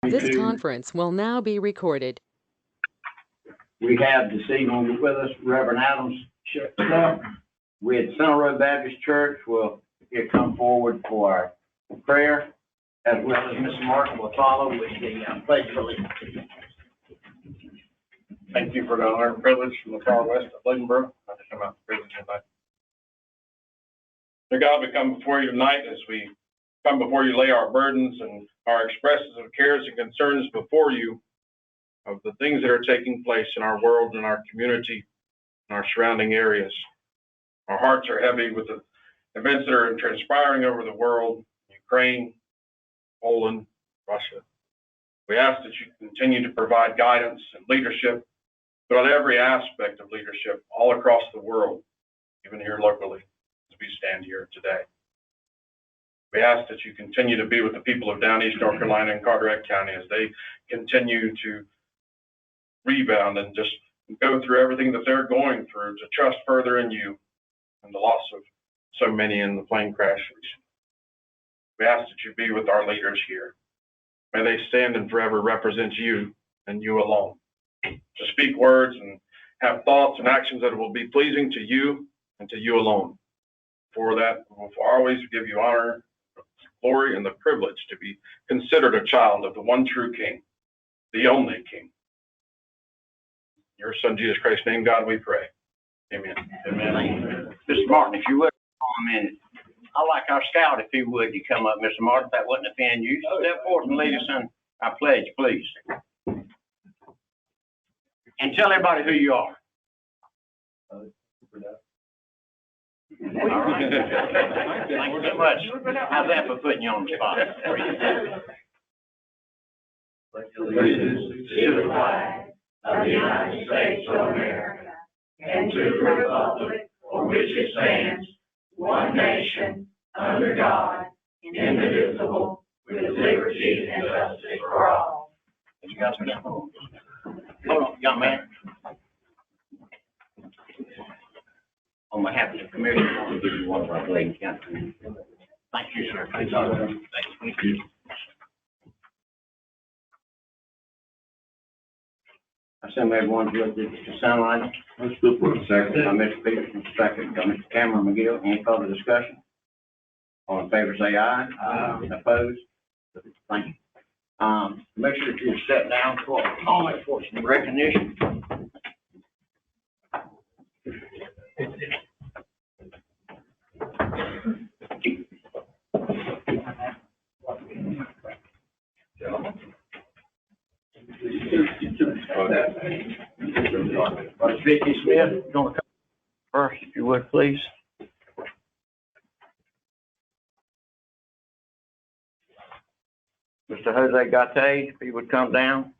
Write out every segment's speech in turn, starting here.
This conference will now be recorded. We have this evening with us Reverend Adams with Center Road Baptist Church. Will come forward for our prayer, as well as Mr. Martin will follow with the pledge of allegiance. Thank you for the honor and privilege from the far west of Bladenboro. I just come out to privilege tonight. Dear God, we come before you tonight as we come before you, lay our burdens and our expressions of cares and concerns before you of the things that are taking place in our world and our community and our surrounding areas. Our hearts are heavy with the events that are transpiring over the world, Ukraine, Poland, Russia. We ask that you continue to provide guidance and leadership throughout every aspect of leadership all across the world, even here locally, as we stand here today. We ask that you continue to be with the people of Down East North Carolina and Carteret County as they continue to rebound and just go through everything that they're going through, to trust further in you and the loss of so many in the plane crash recently. We ask that you be with our leaders here. May they stand and forever represent you and you alone. To speak words and have thoughts and actions that will be pleasing to you and to you alone. For that, we will always give you honor, glory, and the privilege to be considered a child of the one true King, the only King. In your Son, Jesus Christ's name, God, we pray. Amen. Amen. Mr. Martin, if you would, for a minute. I'd like our scout, if he would, to come up, Mr. Martin, if that wouldn't offend you. Step forward and lead us in our pledge, please. And tell everybody who you are. All right. Thank you so much. How's that for putting you on the spot? Allegiance to the flag of the United States of America and to the republic for which it stands, one nation, under God, indivisible, with liberty and justice for all. You guys hold on, young man. On behalf of the commission, I want to give you one of our Bladen County. Thank you, sir. Thank you. Thank you. I send everyone to the sound line. Let's go for a second. Mr. Peterson, second. Mr. Cameron McGill, any further discussion? All in favor, say aye. Aye. Opposed? Thank you. Make sure you step down for a moment for some recognition. Vicky Smith, you're going to come first, if you would, please. Mr. Jose Gate, if he would come down,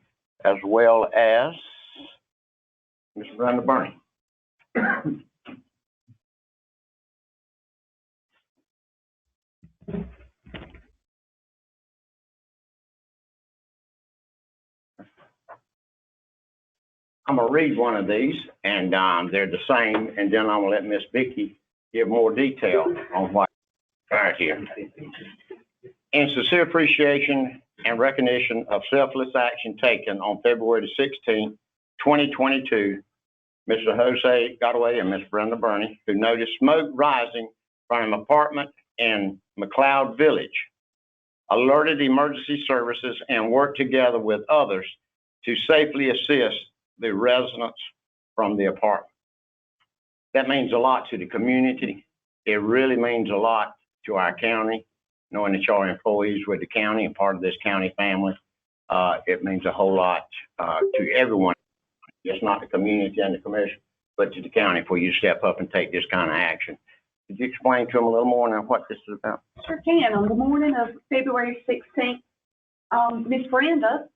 as well as Mr. Brenda Burney. I'm going to read one of these, and they're the same, and then I'm going to let Miss Vicki give more detail on what's right here. In sincere appreciation and recognition of selfless action taken on February the 16th, 2022, Mr. Jose Gotaway and Miss Brenda Burney, who noticed smoke rising from an apartment in McLeod Village, alerted emergency services and worked together with others to safely assist the residents from the apartment. That means a lot to the community. It really means a lot to our county, knowing that you're employees with the county and part of this county family. It means a whole lot to everyone, just not the community and the commission, but to the county for you to step up and take this kind of action. Could you explain to them a little more now what this is about? Sure can. On the morning of February 16th, Miss Brenda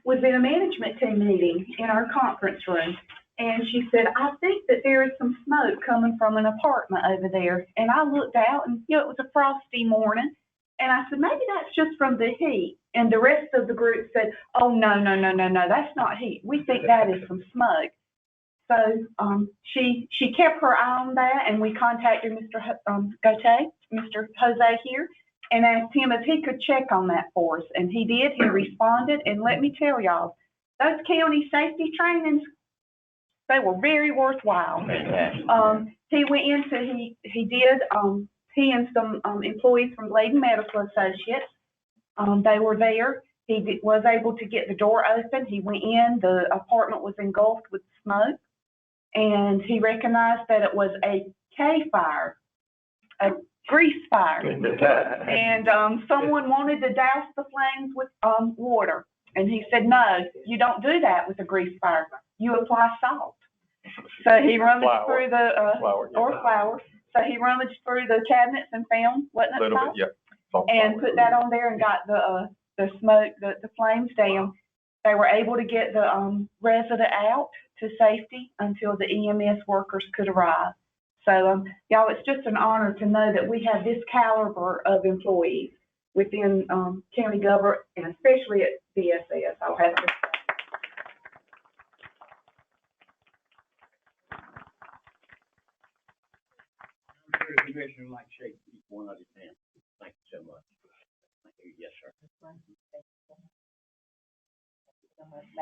was in a management team meeting in our conference room, and she said, I think that there is some smoke coming from an apartment over there. And I looked out, and it was a frosty morning, and I said, maybe that's just from the heat. And the rest of the group said, oh, no, that's not heat. We think that is some smoke. So she kept her eye on that, and we contacted Mr. Mr. Jose here, and asked him if he could check on that for us. And he did. He responded. And let me tell y'all, those county safety trainings, they were very worthwhile. He went into, he and some employees from Bladen Medical Associates, they were there. He was able to get the door open. He went in. The apartment was engulfed with smoke. And he recognized that it was a K fire, a grease fire. And someone wanted to douse the flames with water. And he said, no, you don't do that with a grease fire. You apply salt. So he rummaged through the, flour. So he rummaged through the cabinets and found, wasn't it salt? Salt and put that on there and got the smoke, the flames down. They were able to get the resident out to safety until the EMS workers could arrive. So, y'all, it's just an honor to know that we have this caliber of employees within county government, and especially at DSS. I'll have to. Commissioner, like shake each one of his hands. Thank you so much. Thank you. Yes, sir. Thank you.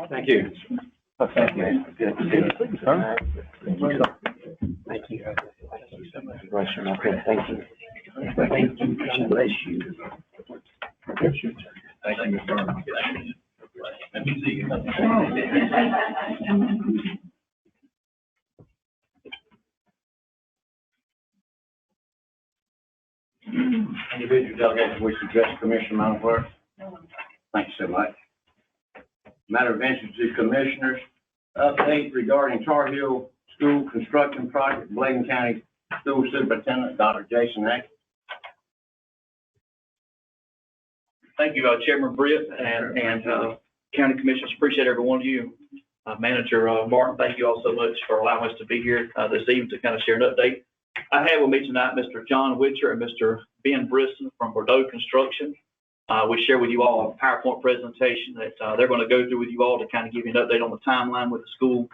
Thank you. Thank you. Bless you, my friend. Thank you. Thank you. God bless you. Thank you, Mr. Arnold. Let me see you. Individual delegation wish to address the commission, Madam Clerk. Thank you so much. Matter of interest to commissioners, update regarding Tar Heel School construction project, Bladen County School Superintendent, Dr. Jason Hackett. Thank you, Chairman Britt and County Commissioners. Appreciate every one of you. Manager Martin, thank you all so much for allowing us to be here this evening to kind of share an update. I have with me tonight Mr. John Witcher and Mr. Ben Brisson from Bordeaux Construction. We share with you all a PowerPoint presentation that they're going to go through with you all to kind of give you an update on the timeline with the school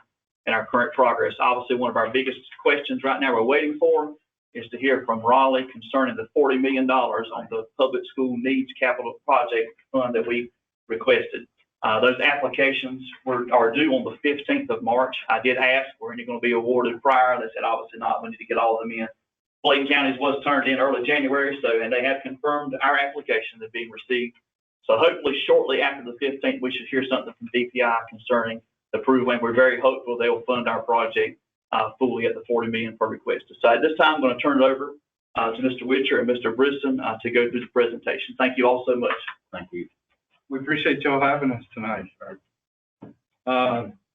and our current progress. Obviously, one of our biggest questions right now we're waiting for is to hear from Raleigh concerning the $40 million on the public school needs capital project fund that we requested. Those applications are due on the 15th of March. I did ask, were any going to be awarded prior? They said, obviously not. We need to get all of them in. Bladen County's was turned in early January, and they have confirmed our applications are being received. So hopefully shortly after the 15th, we should hear something from DPI concerning the approval, and we're very hopeful they'll fund our project fully at the $40 million per request. So at this time, I'm going to turn it over to Mr. Witcher and Mr. Brisson to go through the presentation. Thank you all so much. Thank you. We appreciate y'all having us tonight.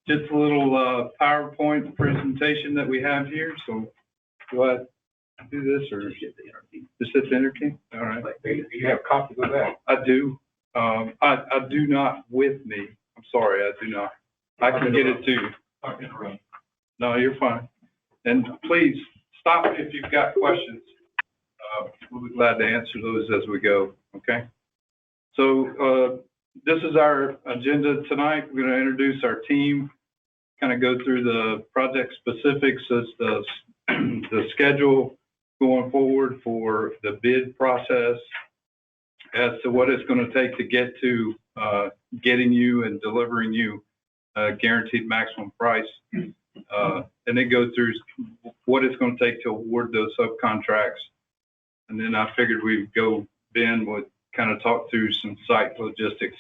Just a little PowerPoint presentation that we have here. So do I do this or just hit the enter key? All right. You have a copy of that? I do. I do not with me. I'm sorry, I do not. I can get it to you. No, you're fine. And please stop if you've got questions. We'll be glad to answer those as we go. Okay. So this is our agenda tonight. We're going to introduce our team, kind of go through the project specifics as the schedule going forward for the bid process, as to what it's going to take to get to getting you and delivering you a guaranteed maximum price, and then go through what it's going to take to award those subcontracts. And then I figured we'd go, Ben would kind of talk through some site logistics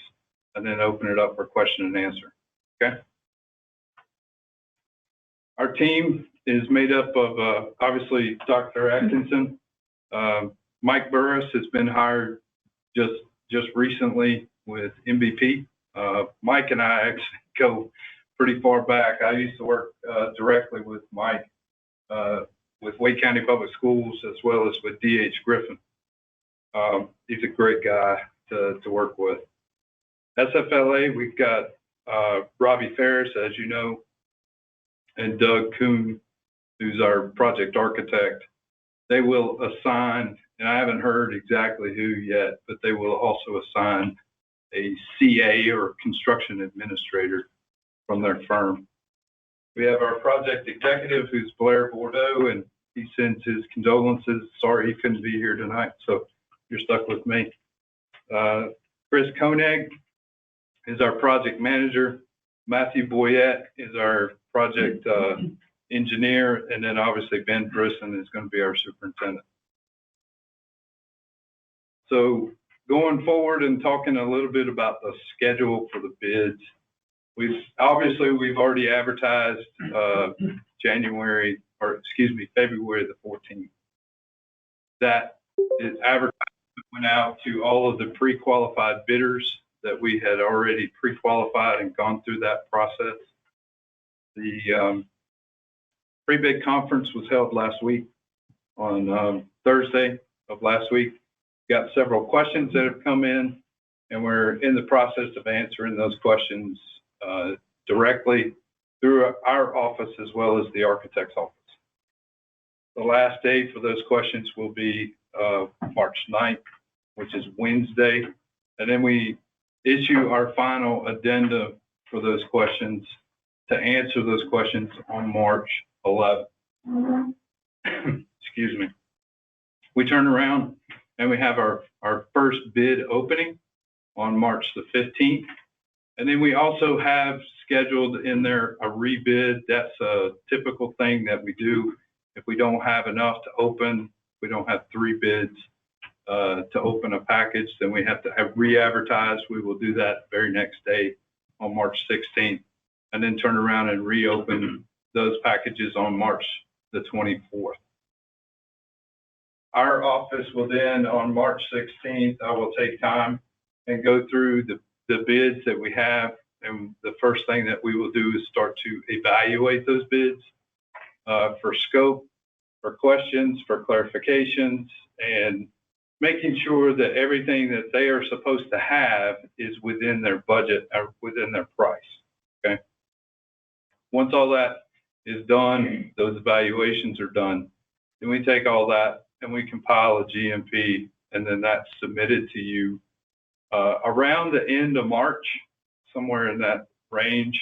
and then open it up for question and answer. Okay. Our team is made up of obviously Dr. Atkinson. Mike Burris has been hired just recently with MVP. Mike and I actually go pretty far back. I used to work directly with Mike with Wake County Public Schools as well as with D.H. Griffin. He's a great guy to work with. SFLA, we've got Robbie Ferris, as you know, and Doug Kuhn, who's our project architect. They will assign, and I haven't heard exactly who yet, but they will also assign a CA or construction administrator from their firm. We have our project executive, who's Blair Bordeaux, and he sends his condolences. Sorry he couldn't be here tonight. So you're stuck with me. Chris Koenig is our project manager. Matthew Boyette is our project engineer, and then obviously Ben Brisson is going to be our superintendent. So going forward and talking a little bit about the schedule for the bids, we've already advertised February the 14th. That is advertisement went out to all of the pre-qualified bidders that we had already pre-qualified and gone through that process. The pre-bid conference was held last week on Thursday of last week. Got several questions that have come in, and we're in the process of answering those questions directly through our office as well as the architect's office. The last day for those questions will be March 9th, which is Wednesday, and then we issue our final addenda for those questions to answer those questions on March 11th. Excuse me. We turn around and we have our first bid opening on March the 15th. And then we also have scheduled in there a rebid. That's a typical thing that we do. If we don't have enough to open, we don't have 3 bids to open a package, then we have to have re-advertised. We will do that very next day on March 16th, and then turn around and reopen those packages on March the 24th. Our office will then, on March 16th, I will take time and go through the bids that we have. And the first thing that we will do is start to evaluate those bids for scope, for questions, for clarifications, and making sure that everything that they are supposed to have is within their budget or within their price, okay? Once all that is done, those evaluations are done, then we take all that and we compile a GMP, and then that's submitted to you around the end of March, somewhere in that range,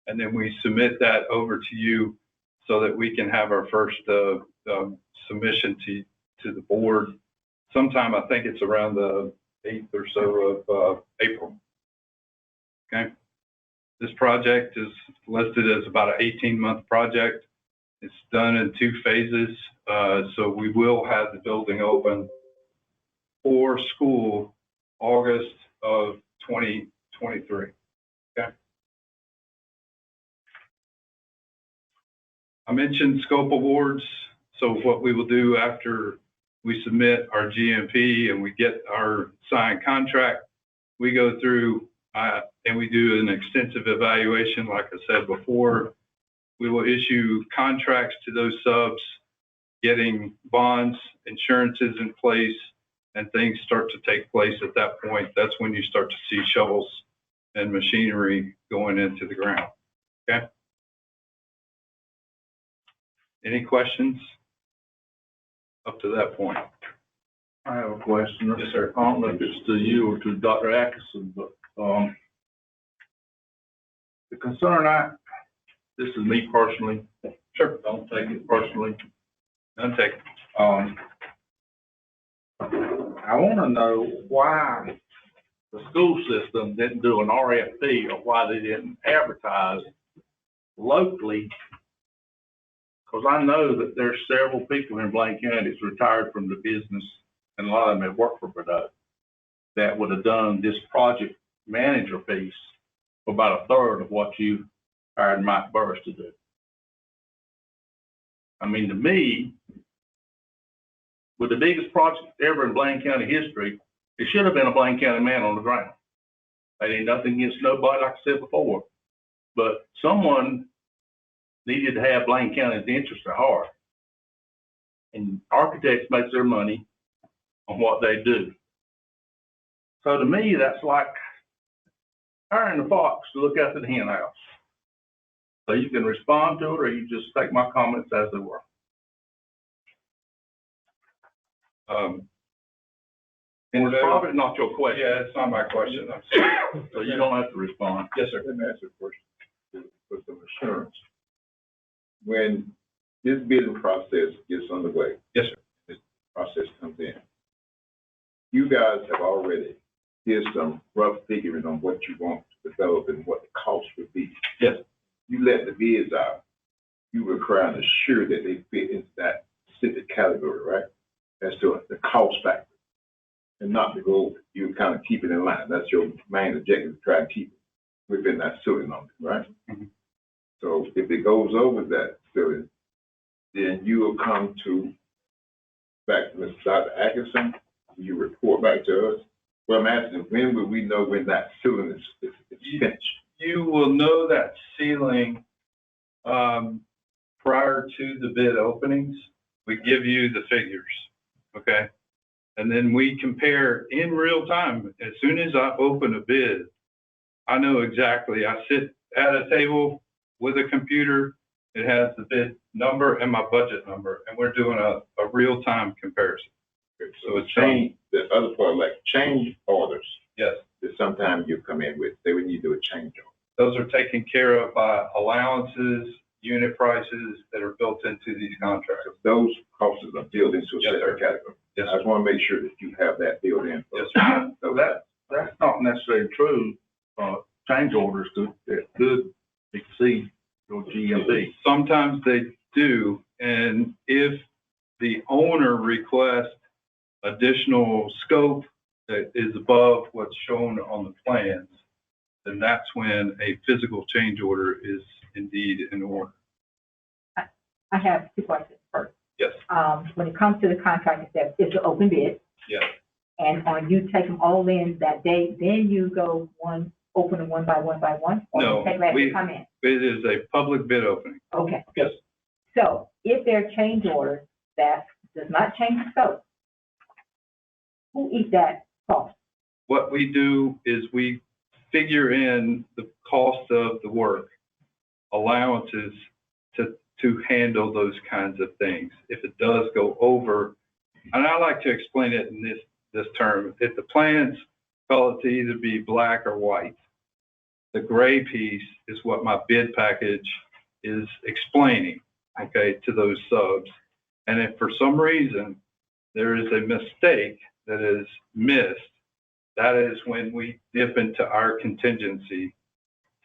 and then we submit that over to you so that we can have our first submission to the board. Sometime, I think it's around the 8th or so of April. Okay. This project is listed as about an 18-month project. It's done in 2 phases. So we will have the building open for school August of 2023. Okay. I mentioned scope awards. So what we will do after we submit our GMP and we get our signed contract, we go through and we do an extensive evaluation. Like I said before, we will issue contracts to those subs, getting bonds, insurances in place, and things start to take place at that point. That's when you start to see shovels and machinery going into the ground. Okay? Any questions up to that point? I have a question. Yes, sir. I don't know if it's to you or to Dr. Atkinson, but the concern this is me personally. Sure. Don't take it personally. None taken. I want to know why the school system didn't do an RFP, or why they didn't advertise locally. Because I know that there's several people in Bladen County that's retired from the business, and a lot of them have worked for Bladen, that would have done this project manager piece for about a third of what you hired Mike Burris to do. I mean, to me, with the biggest project ever in Bladen County history, it should have been a Bladen County man on the ground. That ain't nothing against nobody, like I said before, but someone needed to have Bladen County's interest at heart. And architects make their money on what they do. So to me, that's like hiring the fox to look after the hen house. So you can respond to it, or you just take my comments as they were. And it's probably not your question. Yeah, it's not my question. So you don't have to respond. Yes, sir. Let me ask you a question with some assurance. When this bidding process gets underway. Yes, sir. This process comes in. you guys have already, here's some rough figuring on what you want to develop and what the cost would be. Yes. You let the bids out, you were trying to assure that they fit into that specific category, right? That's the cost factor. And not to go, you kind of keep it in line. That's your main objective, to try and keep it within that ceiling on it, right? Mhm. So if it goes over that ceiling, then you will come back to Mr. Dr. Atkinson, you report back to us. Well, I'm asking, when will we know when that ceiling is finished? You will know that ceiling, prior to the bid openings. We give you the figures, okay? And then we compare in real time. As soon as I open a bid, I know exactly. I sit at a table with a computer. It has the bid number and my budget number, and we're doing a real-time comparison. So it's change, the other part, like change orders, Yes, that sometimes you come in with, say we need to do a change order. those are taken care of by allowances, unit prices that are built into these contracts. So those costs are built into a Yes, separate sir. category. Yes, I just want to make sure that you have that built in. Yes, sir. So that's not necessarily true. Change orders could exceed your GMP. Sometimes they do, and if the owner requests additional scope that is above what's shown on the plans, then that's when a physical change order is indeed in order. I have two questions first. Yes. When it comes to the contract, it's an open bid, Yes. and you take them all in that day, then you go open them one by one, or No, you take them as they come in? It is a public bid opening. Okay. Yes. So if there are change orders that does not change the scope, who eats that cost? What we do is we figure in the cost of the work, allowances to handle those kinds of things. If it does go over, and I like to explain it in this term, if the plans call it to either be black or white, the gray piece is what my bid package is explaining, okay, to those subs. And if for some reason there is a mistake that is missed, that is when we dip into our contingency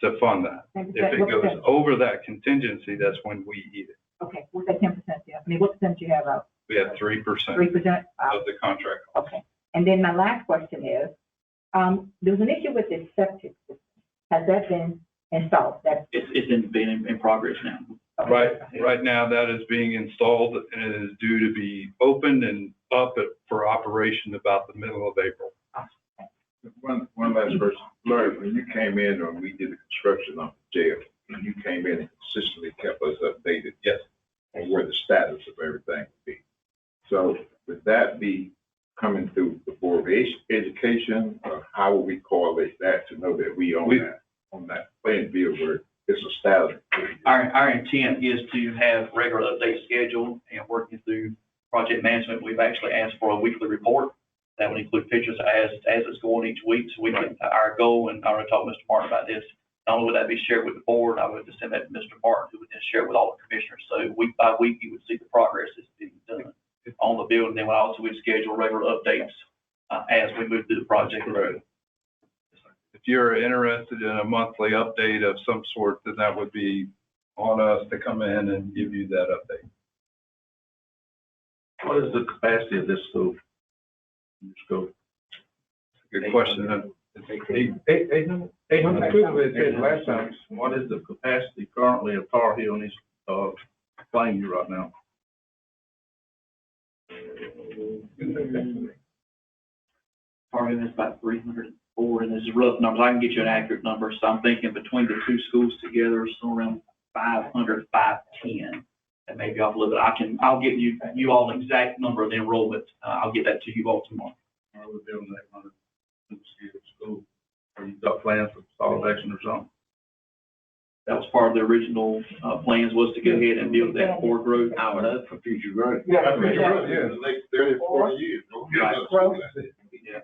to fund that. If it goes over that contingency, that's when we eat it. Okay, what's that 10%? I mean, what percent you have out? We have 3% 3%? of the contract. Okay. And then my last question is, there was an issue with the septic system. Has that been installed? It's been in progress now. Okay. Right now, that is being installed and it is due to be opened and up for operation about the middle of April. One last person, Larry, when you came in or we did the construction on the jail, and you came in and consistently kept us updated. Yes. On where the status of everything would be. So would that be coming through the Board of Education, or how would we correlate that to know that we on that playing field where it's a status? Our intent is to have regular update scheduled and working through project management. We've actually asked for a weekly report that would include pictures as it's going each week. So we can, our goal, and I already talked to Mr. Martin about this, not only would that be shared with the board, I would just send that to Mr. Martin, who would then share it with all the commissioners. So week by week, you would see the progress that's being done on the building. Then also we'd schedule regular updates as we move through the project. Right. If you're interested in a monthly update of some sort, then that would be on us to come in and give you that update. What is the capacity of this school? Good question. 800 people, it said last time. What is the capacity currently of Tar Heel and East Plainview right now? Target is about 304, and this is rough numbers. I can get you an accurate number. So I'm thinking between the two schools together, somewhere around 500, 510. And maybe off a little bit. I'll get you all an exact number of the enrollment. I'll get that to you all tomorrow. Are we building 800 school? Are you got plans for consolidation or something? That was part of the original plans, was to go ahead and build that core growth. For future growth. Yeah, the next 30 or 40 years. Right. Yeah.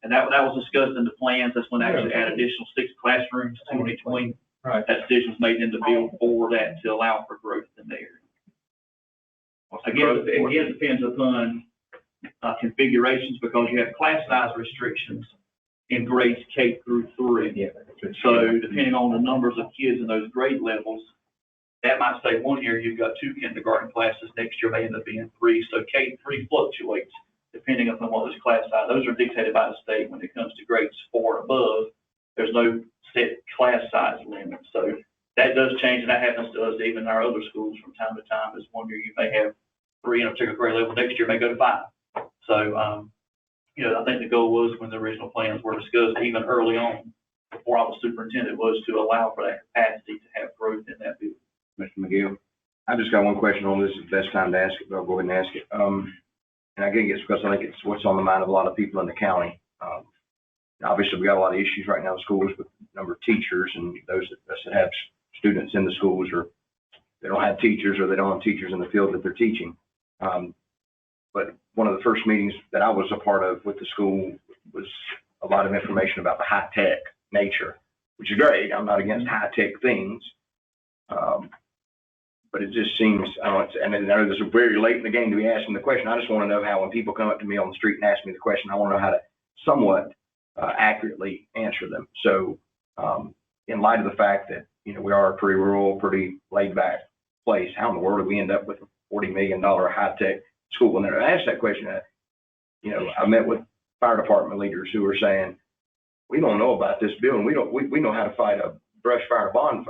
And that was discussed in the plans. That's when they actually add additional 6 classrooms to each wing. Right. That decision was made in the build for that to allow for growth in there. Again, it depends upon configurations because you have class size restrictions in grades K through 3. Yeah. So depending on the numbers of kids in those grade levels, that might say one year you've got 2 kindergarten classes, next year may end up being 3. So K-3 fluctuates depending upon what those class size. Those are dictated by the state. When it comes to grades 4 and above, there's no set class size limit. So that does change, and that happens to us even in our other schools from time to time. Is one year you may have 3 in a particular grade level, next year may go to 5. So, I think the goal was when the original plans were discussed, even early on, before I was superintendent, was to allow for that capacity to have growth in that building. Mr. McGill, I just got one question on this. It's the best time to ask it, but I'll go ahead and ask it. And I think it's because I think it's what's on the mind of a lot of people in the county. Obviously, we got a lot of issues right now in schools with the number of teachers and those that have students in the schools, or they don't have teachers, or they don't have teachers in the field that they're teaching. But one of the first meetings that I was a part of with the school was a lot of information about the high-tech nature, which is great. I'm not against high-tech things. But it just seems, and I know this is very late in the game to be asking the question. I just want to know how, when people come up to me on the street and ask me the question, I want to know how to somewhat accurately answer them. So in light of the fact that, we are a pretty rural, pretty laid back place, how in the world do we end up with a $40 million high-tech school? And I asked that question, I met with fire department leaders who were saying, we don't know about this building. We know how to fight a brush fire, a barn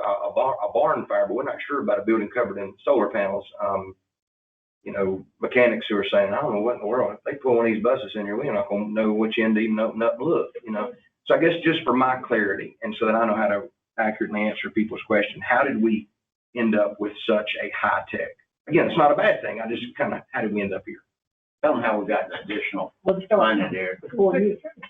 fire, but we're not sure about a building covered in solar panels. Mechanics who are saying, I don't know what in the world, if they pull one of these buses in here, we're not going to know which end to even open up and look, So I guess just for my clarity, and so that I know how to accurately answer people's question, how did we end up with such a high tech? Again, it's not a bad thing. I just how did we end up here? Tell them how we got the additional money there.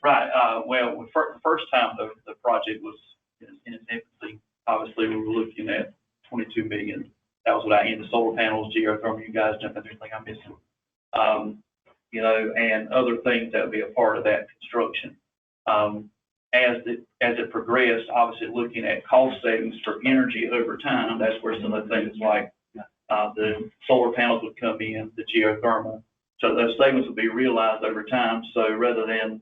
Right. Well, the first time the project was in its infancy, obviously we were looking at $22 million. That was what I ended, the solar panels, geothermal, you guys jump in there, think I'm missing. And other things that would be a part of that construction. As it progressed, obviously looking at cost savings for energy over time, that's where some of the things like the solar panels would come in, the geothermal. So those savings will be realized over time. So rather than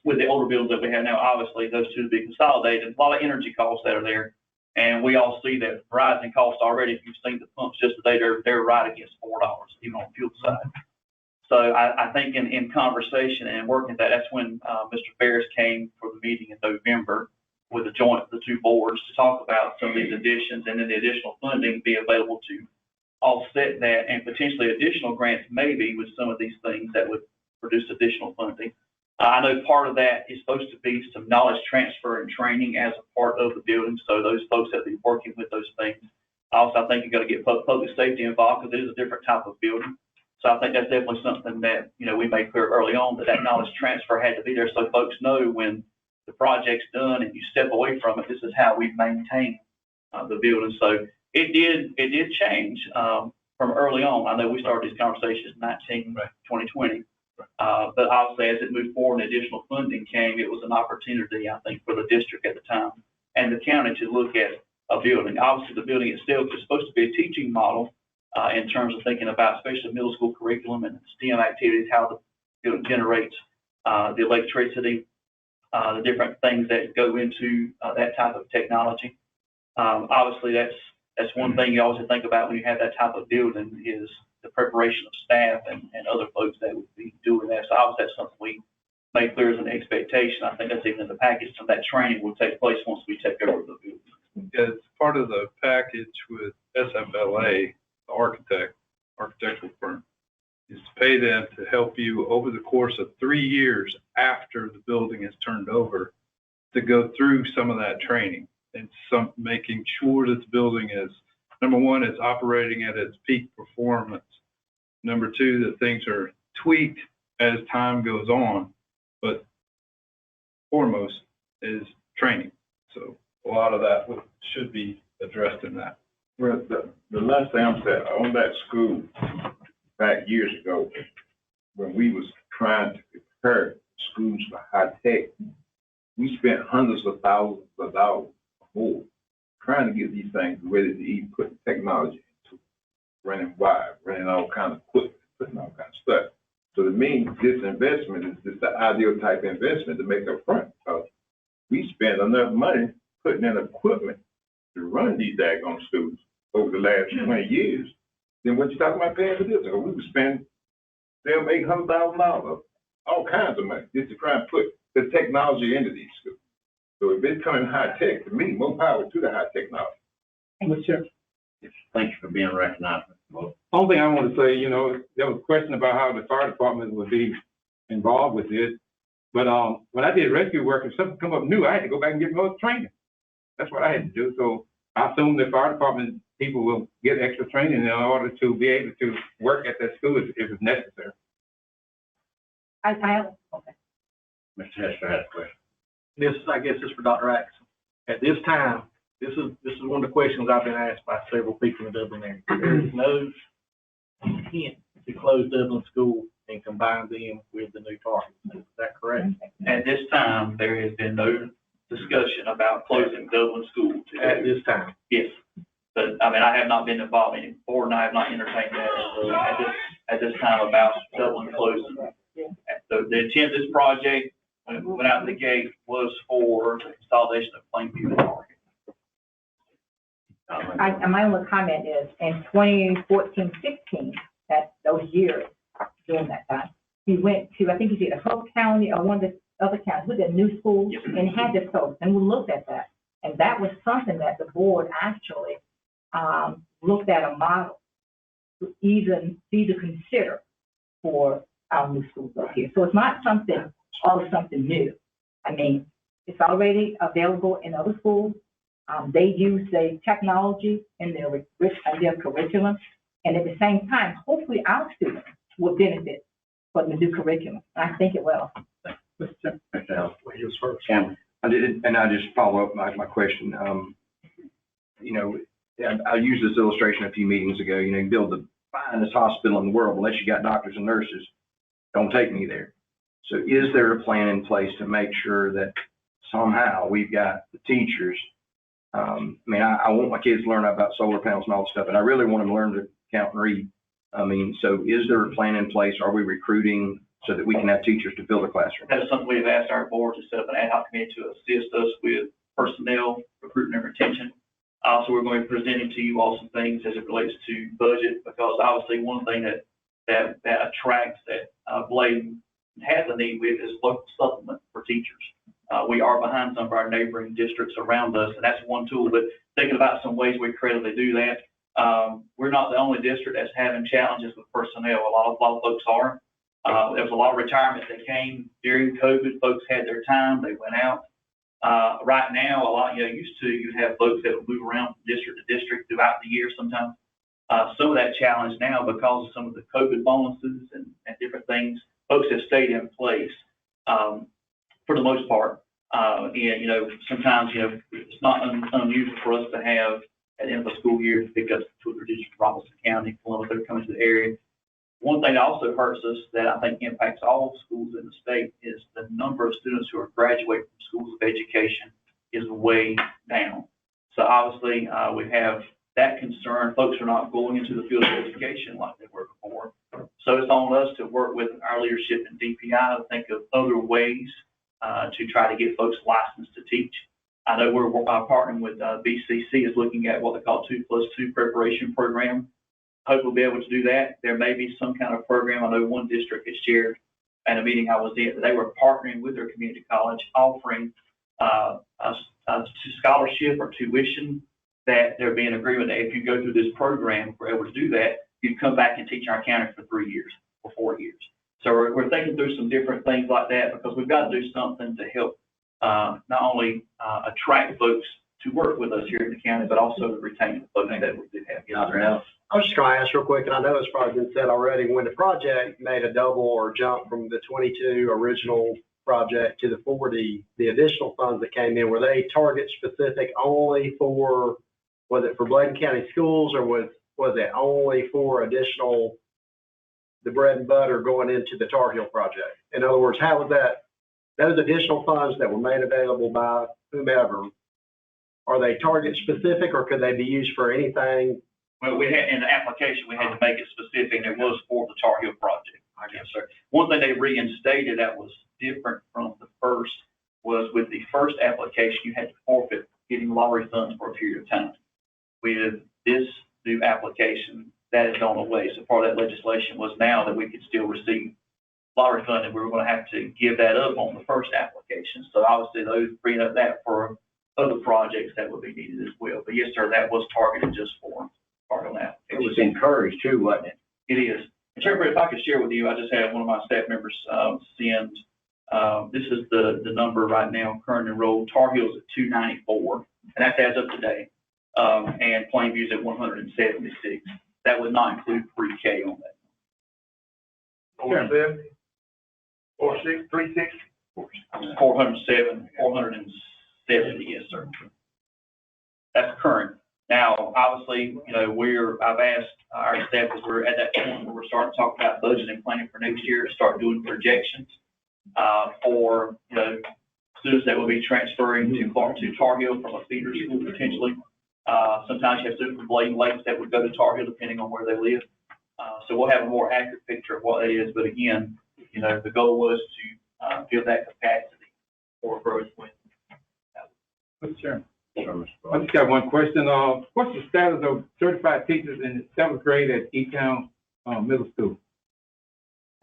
with the older buildings that we have now, obviously those two will be consolidated. A lot of energy costs that are there, and we all see that rising costs already. If you've seen the pumps just today, they're right against $4, even on the fuel side. So I think in conversation and working that's when Mr. Ferris came for the meeting in November with the two boards to talk about some of these additions, and then the additional funding be available to offset that, and potentially additional grants maybe with some of these things that would produce additional funding. I know part of that is supposed to be some knowledge transfer and training as a part of the building. So those folks that be working with those things. Also, I think you got to get public safety involved because it is a different type of building. So I think that's definitely something that, we made clear early on that knowledge transfer had to be there so folks know when the project's done and you step away from it, this is how we maintain the building. So it did change from early on. I know we started these conversations in 2020. But obviously, as it moved forward and additional funding came, it was an opportunity, I think, for the district at the time and the county to look at a building. Obviously, the building itself is supposed to be a teaching model in terms of thinking about, especially middle school curriculum and STEM activities, how the building generates the electricity, the different things that go into that type of technology. Obviously, that's one thing you always think about when you have that type of building is the preparation of staff and other folks that would be doing that. So obviously that's something we made clear as an expectation. I think that's even in the package. So that training will take place once we take over the building. Yeah, it's part of the package with SFLA, the architectural firm, is to pay them to help you over the course of 3 years after the building is turned over to go through some of that training and making sure that the building is, number one, it's operating at its peak performance. Number two, that things are tweaked as time goes on, but foremost is training. So a lot of that should be addressed in that. Well, the last thing I'm saying, on that school back years ago, when we was trying to prepare schools for high tech, we spent hundreds of thousands of dollars more trying to get these things ready to even put technology into running wire, running all kinds of equipment, putting all kinds of stuff. So to me, this investment is just the ideal type of investment to make up front. We spend enough money putting in equipment to run these daggone schools over the last 20 years. Then what you talking about paying for this? We would spend $700,000-$800,000, all kinds of money, just to try and put the technology into these schools. So if it's coming high tech, to me, more power to the high technology. Mr. Chair. Thank you for being recognized. Only thing I want to say, there was a question about how the fire department would be involved with this. But when I did rescue work, if something come up new, I had to go back and get more training. That's what I had to do. So I assume the fire department people will get extra training in order to be able to work at that school if it's necessary. Okay. Mr. Hester had a question. I guess this is for Dr. Axon. At this time, this is one of the questions I've been asked by several people in the Dublin area. There is no intent to close Dublin School and combine them with the new target. Is that correct? At this time, there has been no discussion about closing Dublin School. At this time? Yes. But, I have not been involved in it before, and I have not entertained that at this time about Dublin closing. The intent of this project, when it went out the gate, was for the consolidation of Plainview and Target. My only comment is, in 2014-16, those years during that time, he went to, I think he did a Hope County or one of the other counties with a new school, yes, and had this closed, and we looked at that. And that was something that the board actually looked at a model to either consider for our new schools up here. So it's not something new. It's already available in other schools. They use the technology in their curriculum, and at the same time, hopefully our students will benefit from the new curriculum. I think it will. Mr. He was first. I just follow up my question. I used this illustration a few meetings ago. You build the finest hospital in the world, unless you got doctors and nurses. Don't take me there. So is there a plan in place to make sure that somehow we've got the teachers? I want my kids to learn about solar panels and all this stuff, but I really want them to learn to count and read. So is there a plan in place? Are we recruiting so that we can have teachers to fill the classroom? That is something we've asked our board to set up an ad hoc committee to assist us with personnel, recruitment, and retention. Also, we're going to be presenting to you all some things as it relates to budget, because obviously one thing that attracts that Bladen has a need with is local supplement for teachers. We are behind some of our neighboring districts around us, and that's one tool. But thinking about some ways we credibly do that, we're not the only district that's having challenges with personnel. A lot of folks are. There was a lot of retirement that came during COVID. Folks had their time; they went out. Right now, you'd have folks that would move around from district to district throughout the year sometimes. Some of that challenge now, because of some of the COVID bonuses and different things, folks have stayed in place for the most part. Sometimes, it's not unusual for us to have at the end of the school year to pick up 2 or 3 districts from Robinson County, Columbus, that are coming to the area. One thing that also hurts us that I think impacts all schools in the state is the number of students who are graduating from schools of education is way down. So obviously, we have that concern. Folks are not going into the field of education like they were before. So it's on us to work with our leadership in DPI to think of other ways to try to get folks licensed to teach. I know we're partnering with BCC is looking at what they call 2+2 preparation program. Hope we'll be able to do that. There may be some kind of program. I know one district has shared at a meeting I was in that they were partnering with their community college, offering a scholarship or tuition, that there'd be an agreement that if you go through this program, if we're able to do that, you'd come back and teach our county for 3 years or 4 years. So we're thinking through some different things like that, because we've got to do something to help not only attract folks to work with us here in the county, but also to retain the folks that we do have. I was just going to ask real quick, and I know it's probably been said already, when the project made a double or jump from the 22 original project to the 40, the additional funds that came in, were they target specific only for, was it for Bladen County schools, or was it only for the bread and butter going into the Tar Heel project? In other words, how was that, those additional funds that were made available by whomever, are they target specific, or could they be used for anything? Well, we had in the application, we had to make it specific, and it was for the Tar Heel project. Yes, sir. One thing they reinstated that was different from the first was with the first application, you had to forfeit getting lottery funds for a period of time. With this new application, that has gone away. So part of that legislation was now that we could still receive lottery funding. We were going to have to give that up on the first application. So obviously those bring up that for other projects that would be needed as well. But yes, sir, that was targeted just for part of that. It was encouraged too, wasn't it? It is. And Chairman, if I could share with you, I just had one of my staff members send, this is the number right now, current enrolled. Tar Heel's at 294, and that's as of today. And Plainview's at 176. That would not include pre-K on that. 470, 46, 360. 407, 470, yes, sir. That's current. Now, obviously, you know, I've asked our staff, because we're at that point where we're starting to talk about budget and planning for next year, to start doing projections for, you know, students that will be transferring to Tar Heel from a feeder school potentially. Sometimes you have students from Bladen Lakes that would go to Tar Heel depending on where they live. So we'll have a more accurate picture of what that is. But again, you know, the goal was to build that capacity for growth. Mr. Chairman, I just got one question. What's the status of certified teachers in the 7th grade at E-Town Middle School?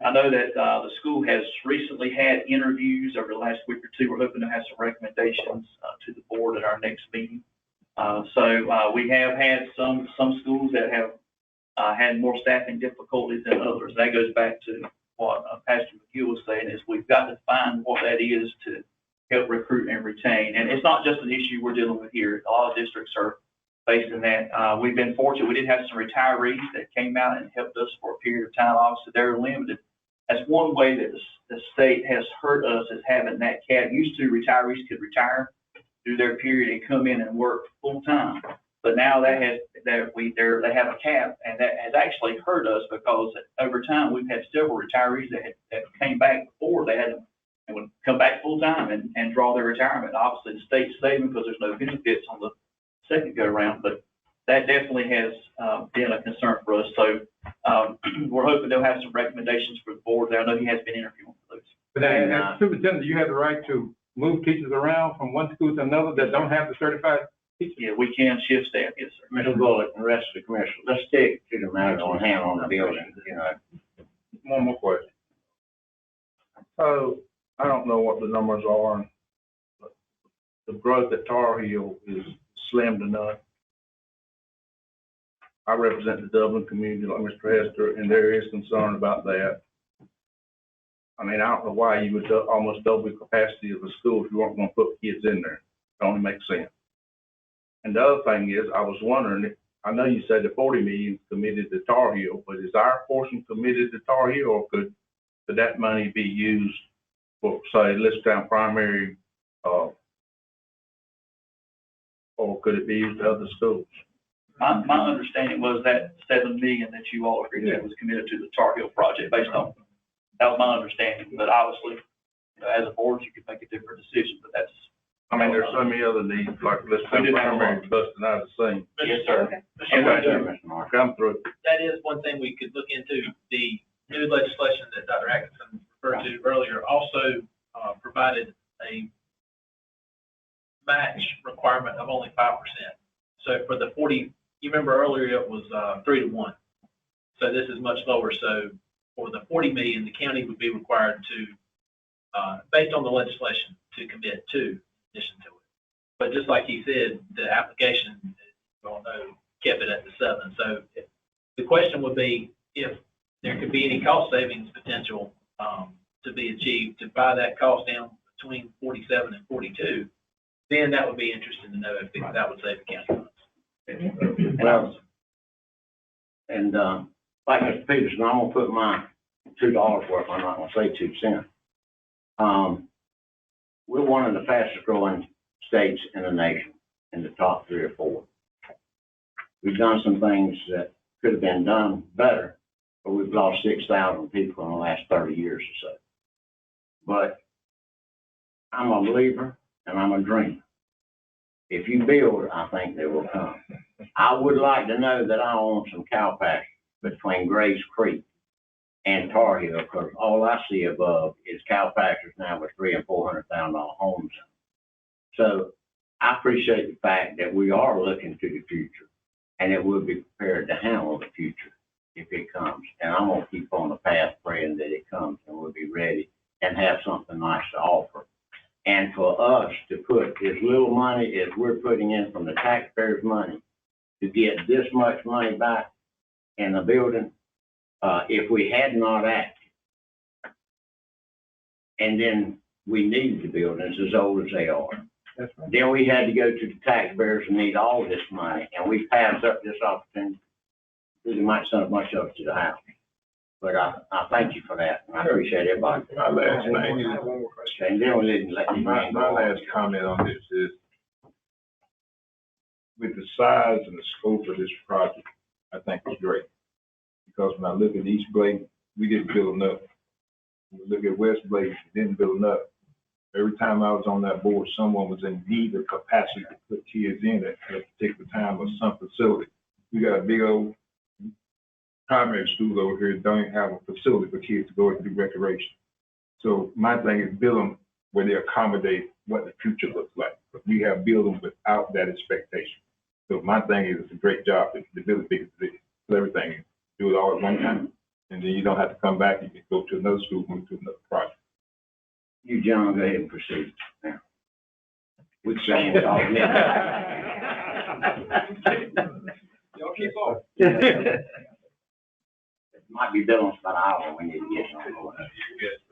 I know that the school has recently had interviews over the last week or two. We're hoping to have some recommendations to the board at our next meeting. So we have had some schools that have had more staffing difficulties than others. That goes back to what Pastor McGill was saying, is we've got to find what that is to help recruit and retain. And it's not just an issue we're dealing with here. A lot of districts are facing that. We've been fortunate. We did have some retirees that came out and helped us for a period of time. Obviously, they're limited. That's one way that the state has hurt us, is having that cap. Used to, retirees could retire, do their period, and come in and work full time. But now they have a cap, and that has actually hurt us, because over time we've had several retirees that came back before they had them and would come back full time and draw their retirement. Obviously, the state's saving because there's no benefits on the second go around, but that definitely has been a concern for us. So we're hoping they'll have some recommendations for the board. I know he has been interviewing for those. But as superintendent, you have the right to move teachers around from one school to another that don't have the certified teacher? Yeah, we can shift staff, yes, sir. Mr. Bullock and the rest of the commissioners, let's stick to the matter on hand on the building, you know. One more question. So I don't know what the numbers are, but the growth at Tar Heel is slim to none. I represent the Dublin community like Mr. Hester, and there is concern about that. I mean, I don't know why you would almost double the capacity of the school if you weren't going to put kids in there. It only makes sense. And the other thing is, I was wondering, I know you said the 40 million is committed to Tar Heel, but is our portion committed to Tar Heel, or could that money be used for, say, Listtown Primary, or could it be used to other schools? My understanding was that 7 million that you all agreed to was committed to the Tar Heel project based on, that was my understanding. But obviously, you know, as a board, you could make a different decision, but that's. I mean, there's so many other needs, like Listtown Primary busting out of the seam. Yes, sir. Okay, come through. That is one thing we could look into. The new legislation that Dr. Atkinson referred to earlier also provided a match requirement of only 5%. So for the 40, you remember earlier it was 3-1. So this is much lower. So for the 40 million, the county would be required to, based on the legislation, to commit to in addition to it. But just like he said, the application, you all know, kept it at the 7. So the question would be if there could be any cost savings potential to be achieved to buy that cost down between 47 and 42, then that would be interesting to know if that would save the county funds. Well, and like Mr. Peterson, I'm gonna put my $2 worth. I'm not gonna say 2 cents. We're one of the fastest growing states in the nation, in the top 3 or 4. We've done some things that could have been done better, but we've lost 6,000 people in the last 30 years or so. But I'm a believer and I'm a dreamer. If you build, I think they will come. I would like to know that I own some cow pasture between Grace Creek and Tar Heel, because all I see above is cow pastures now with $300,000 and $400,000 homes. So I appreciate the fact that we are looking to the future and that we'll be prepared to handle the future if it comes. And I'm gonna keep on the path praying that it comes and we'll be ready and have something nice to offer. And for us to put as little money as we're putting in from the taxpayers' money to get this much money back in the building, if we had not acted, and then we need the buildings as old as they are. Then we had to go to the taxpayers and need all this money, and we passed up this opportunity. We might send a bunch of it to the house. But I thank you for that. I appreciate everybody. My last thing, And then we didn't let me. my last comment on this is, with the size and the scope of this project, I think it's great. Because when I look at East Bladen, we didn't build enough. When we look at West Bladen, we didn't build enough. Every time I was on that board, someone was in need of capacity to put kids in at a particular time or some facility. We got a big old primary school over here that don't even have a facility for kids to go and do recreation. So my thing is build them where they accommodate what the future looks like. But we have built them without that expectation. So my thing is it's a great job to build a big city. Everything, do it all at one time. And then you don't have to come back. You can go to another school, move to another project. You, John, go ahead and proceed now. We're saying it all. Y'all keep on. It might be Dylan's, but I we need to get on.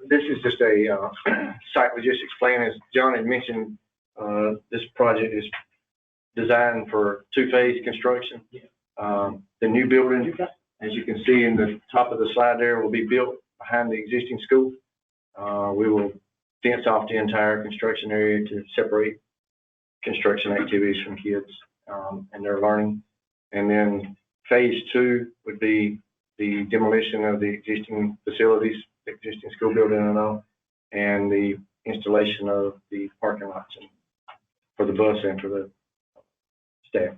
This is just a site logistics plan. As John had mentioned, this project is designed for two-phase construction. The new building, as you can see in the top of the slide there, will be built behind the existing school. We will fence off the entire construction area to separate construction activities from kids and their learning. And then phase two would be the demolition of the existing facilities, the existing school building and all, and the installation of the parking lots for the bus and for the staff.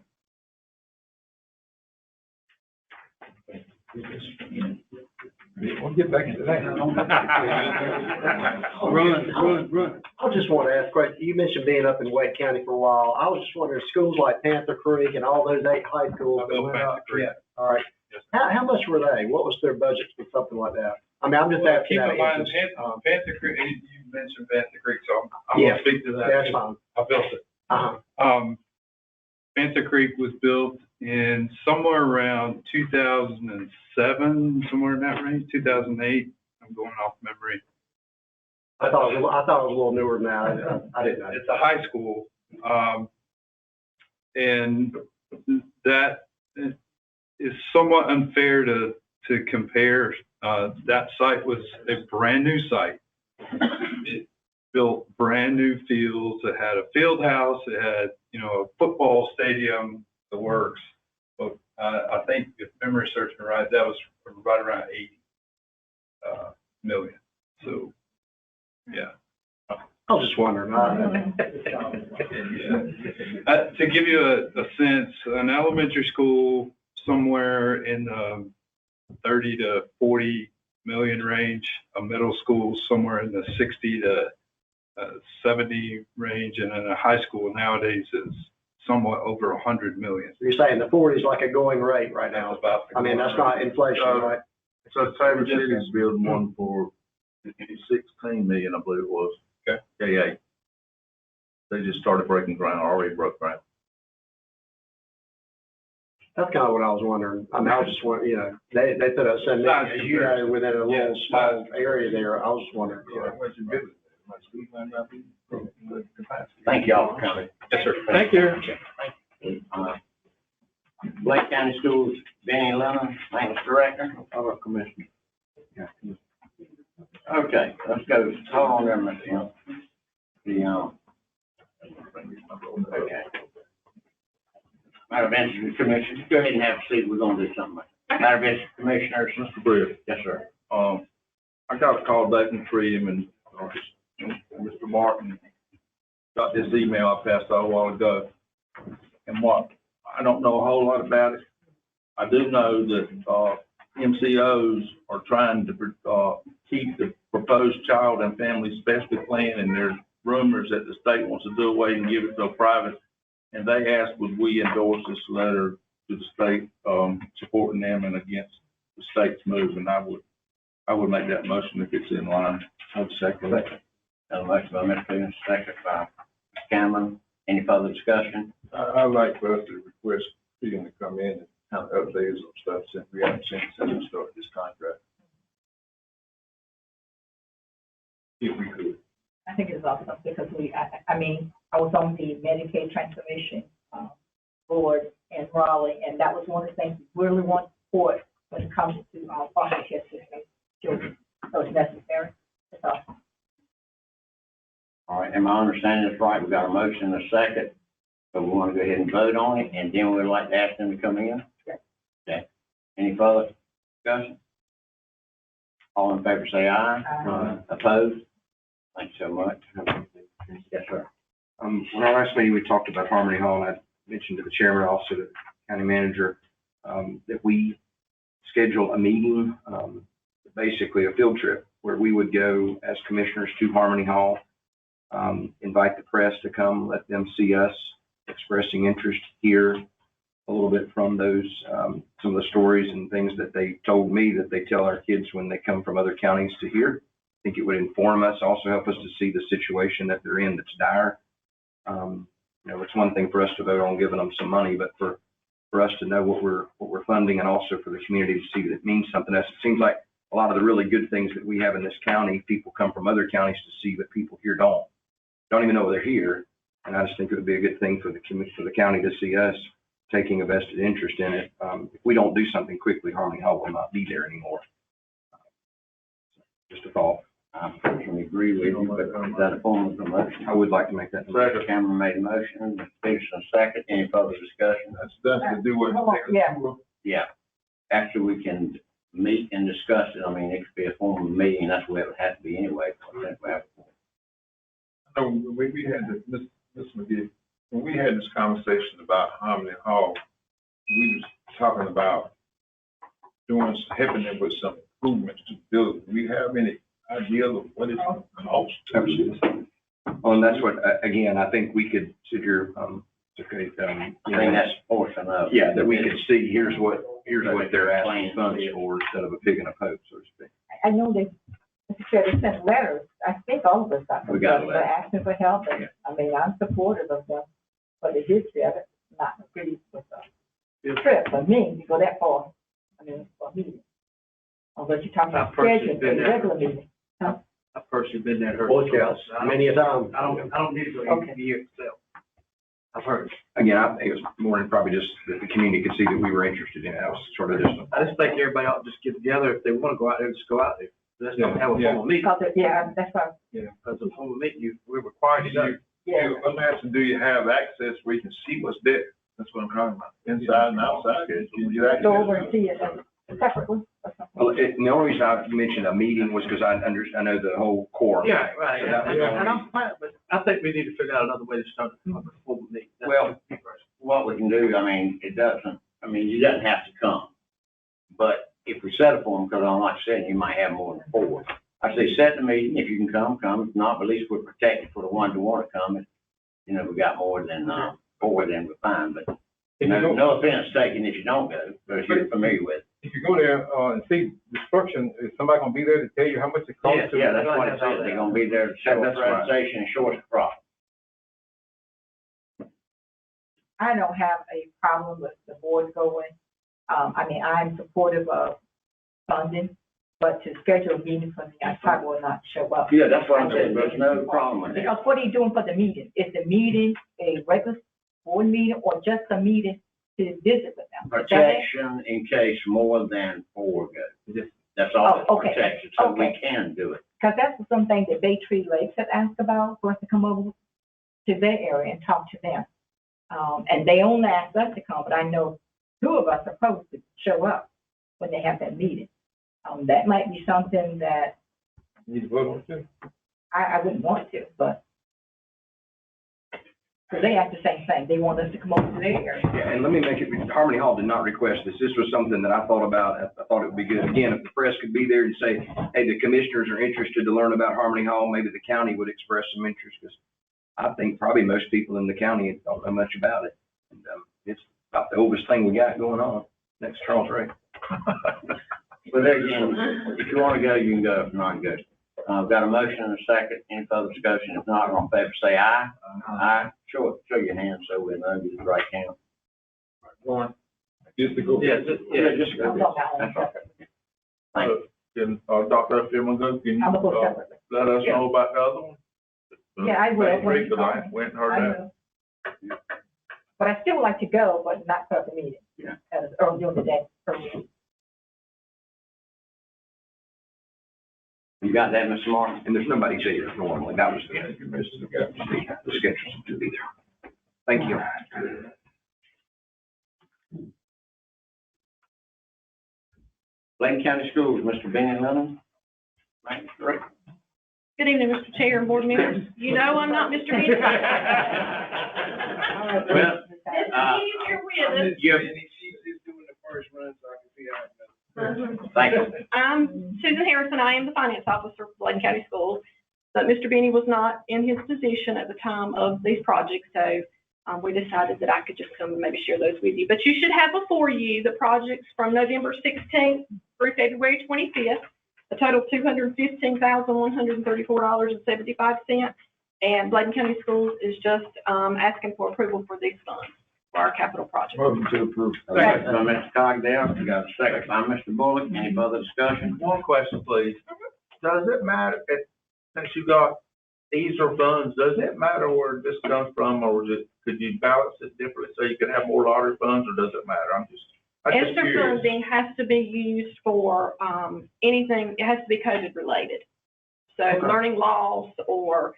We'll get back into that. Run. I just want to ask, Craig, you mentioned being up in Wake County for a while. I was just wondering, schools like Panther Creek and all those 8 high schools that went up. Yeah. All right. How much were they? What was their budget for something like that? I mean, I'm just asking. Keep in mind, Panther Creek, you mentioned Panther Creek, so I'm going to speak to that. That's fine. I built it. Panther Creek was built in somewhere around 2007, somewhere in that range, 2008. I'm going off memory. I thought it was a little newer than that. I didn't know. It's a high school. And that is somewhat unfair to compare. That site was a brand new site. It built brand new fields. It had a field house. It had, a football stadium, the works. But I think if memory serves me right, that was right around 80 million. So, yeah. I was just wondering. To give you a sense, an elementary school somewhere in the 30 to 40 million range, a middle school somewhere in the 60 to 70 range, and then a high school nowadays is somewhat over 100 million. You're saying the 40 is like a going rate right now. That's not inflation, right? So Tabor City's building one for 16 million, I believe it was. Okay. K8. They just started breaking ground, already broke ground. That's kind of what I was wondering. I mean, I was just wondering, they put up 7 million, within a little small area there. I was just wondering. Thank y'all for coming. Yes, sir. Thank you. Bladen County Schools, Benny Lennon, Maintenance Director. Commissioner. Okay, let's go. Hold on there, Mr. Young. Okay. Matter of Interest Commissioners, go ahead and have a seat. We're gonna do something. Matter of Interest Commissioners. Mr. Britt. Yes, sir. I got a call back from Freedom and Mr. Martin got this email I passed out a while ago. And what, I don't know a whole lot about it. I do know that, MCOs are trying to, keep the proposed child and family specialty plan, and there's rumors that the state wants to do away and give it to a private. And they asked, would we endorse this letter to the state, supporting them and against the state's move? And I would make that motion if it's in line. I would second it. A motion by Mr. Stevens, second by Mr. Cameron. Any further discussion? I'd like for us to request Stephen to come in and kind of update us on stuff since we haven't seen since we started this contract. If we could. I think it's awesome because I mean, I was on the Medicaid Transformation Board in Raleigh, and that was one of the things we really want support when it comes to foster care system children. So it's necessary. It's awesome. All right, am I understanding this right? We got a motion and a second, so we want to go ahead and vote on it, and then we'd like to ask them to come in? Yes. Okay. Any further discussion? All in favor say aye. Aye. Opposed? Thank you so much. Yes, sir. When our last meeting, we talked about Harmony Hall, and I mentioned to the chairman, also to the county manager, that we schedule a meeting, basically a field trip, where we would go as commissioners to Harmony Hall, invite the press to come, let them see us expressing interest, hear a little bit from those, some of the stories and things that they told me that they tell our kids when they come from other counties to hear. I think it would inform us, also help us to see the situation that they're in that's dire. It's one thing for us to vote on giving them some money, but for us to know what we're funding, and also for the community to see that it means something else. It seems like a lot of the really good things that we have in this county, people come from other counties to see, but people here don't even know they're here. And I just think it would be a good thing for the county to see us taking a vested interest in it. If we don't do something quickly, Harmony Hall will not be there anymore. Just a thought. I personally agree with you, but is that a form of promotion? I would like to make that. Second. Cameron made a motion, Mr. Peterson second. Any further discussion? That's to do what. Yeah. Yeah. After we can meet and discuss it, I mean, it could be a form of meeting, that's the way it would have to be anyway. No, when we had this, Ms. McGee, when we had this conversation about Harmony Hall, we was talking about helping them with some improvements to the building. Do we have any idea of what it's going to cost? Absolutely. Well, and that's what, again, I think we could sit here, I think that's a portion of. yeah, that we could see, here's what they're asking funds for instead of a pig in a poke, so to speak. I know they sent letters. I think all of us got We got a letter. asking for help. And, I mean, I'm supportive of them, but the history of it, not agree with the trip for me to go that far. I mean, for a meeting. Although you're talking about scheduling a regular meeting. Huh? I've personally been there. Boy Scouts, many a time. I don't need to go Okay. here itself. I've heard. Again, I think it was more than probably just that the community could see that we were interested in it. That was sort of just. I just think everybody ought to just get together. If they want to go out there, just go out there. Let's not have a formal meeting. Yeah, that's right. Yeah, because a formal meeting, we're required to go. Yeah. I'm asking, do you have access where you can see what's there? That's what I'm talking about. Inside and outside. Can you access? Go over and see it separately or something. Well, the only reason I mentioned a meeting was because I know the whole core. Yeah, right. So that was the only And I'm fine, but I think we need to figure out another way to start a formal meeting. That's Well, me personally. what we can do, I mean, you doesn't have to come. But if we set a form, because like I said, you might have more than 4. I say set the meeting, if you can come. If not, at least we're protected for the ones who want to come. If we got more than 4, then we're fine. But no offense taken if you don't go, because you're familiar with it. If you go there, and see destruction, is somebody gonna be there to tell you how much it costs? Yeah, that's what it says. They're gonna be there to show a presentation and show us the problem. I don't have a problem with the board going. I mean, I'm supportive of funding, but to schedule a meeting for me, I probably will not show up. Yeah, that's what I'm saying. There's no problem with that. Because what are you doing for the meeting? Is the meeting a regular board meeting or just a meeting to visit with them? Protection in case more than 4 go. That's all, Oh, okay. protection, so we Okay. can do it. Because that's something that Bay Tree Lakes had asked about, for us to come over to their area and talk to them. And they only asked us to come, but I know 2 of us are supposed to show up when they have that meeting. That might be something that Need to vote on it too? I wouldn't want to, but Because they asked the same thing. They want us to come over to their area. Yeah, and let me make it, Harmony Hall did not request this. This was something that I thought about. I thought it would be good. Again, if the press could be there and say, hey, the commissioners are interested to learn about Harmony Hall, maybe the county would express some interest, because I think probably most people in the county don't know much about it. And, it's about the oldest thing we got going on. Next, Charles Ray. But again, if you want to go, you can go. If not, go. Got a motion and a second. Any further discussion? If not, all in favor, say aye. Aye. Show your hand so we know you the right count. One. Just to go. Yeah, Just go. That's all. Thank you. Can, Dr. Effiman, can I'm gonna go you, separately. let us know about the other one? Yeah, I will. Thank you, 'cause I went and heard I that. will. But I still would like to go, but not for the meeting. Yeah. Or during the day. You got that, Mr. Martin? And there's nobody here normally. That was the schedule to be there. Thank you. Bladen County Schools, Mr. Benny Lennon. Right, correct. Good evening, Mr. Chair and board members. You know I'm not Mr. Benny. Well, He's here with us. you, She's doing the first run, so I can see how it goes. thank you. I'm Susan Harrison. I am the finance officer for Bladen County Schools. But Mr. Benny was not in his position at the time of these projects, so we decided that I could just come and maybe share those with you. But you should have before you the projects from November 16th through February 25th, a total of $215,134.75. And Bladen County Schools is just asking for approval for these funds for our capital project. Motion to approve. Second by Mr. Cogdale, we got a second by Mr. Bullock. Any further discussion? One question, please. Does it matter, since you got easier funds, does it matter where this comes from, or could you balance it differently so you could have more lottery funds, or does it matter? I'm just ESSER curious. funding has to be used for anything, it has to be COVID related. So Okay. learning loss or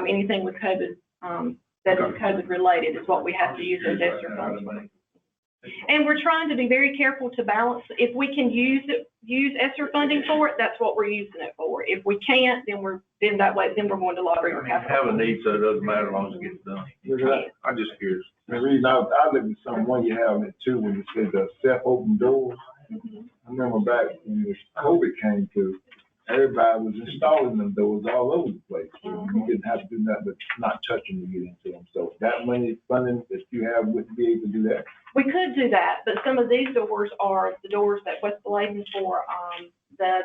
anything with COVID, that is COVID related is what we have to use those ESSER funds for. And we're trying to be very careful to balance. If we can use ESSER funding for it, that's what we're using it for. If we can't, then we're going to lottery or capital. Have a need, so it doesn't matter as long as it gets done. I'm just curious. The reason I looked at some one you have it too, when you said the self-open doors. I remember back when this COVID came through, everybody was installing them doors all over the place. You didn't have to do nothing but not touching to get into them. So that money funding that you have wouldn't be able to do that. We could do that, but some of these doors are the doors that West Bladen for, the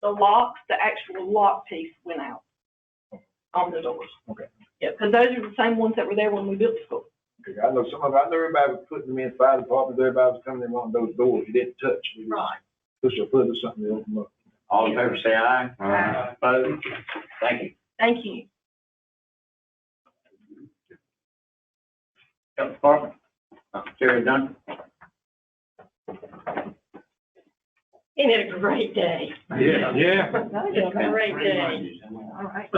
locks, the actual lock piece went out on the doors. Okay. Yeah, because those are the same ones that were there when we built the school. Okay, I know everybody was putting them in fire departments, everybody was coming in on those doors. You didn't touch. You just Right. push a foot or something, you open them up. All in favor, say aye. Aye. Opposed? Thank you. Thank you. Health Department, Terry Duncan. Isn't it a great day? Yeah. It's a great day. All right.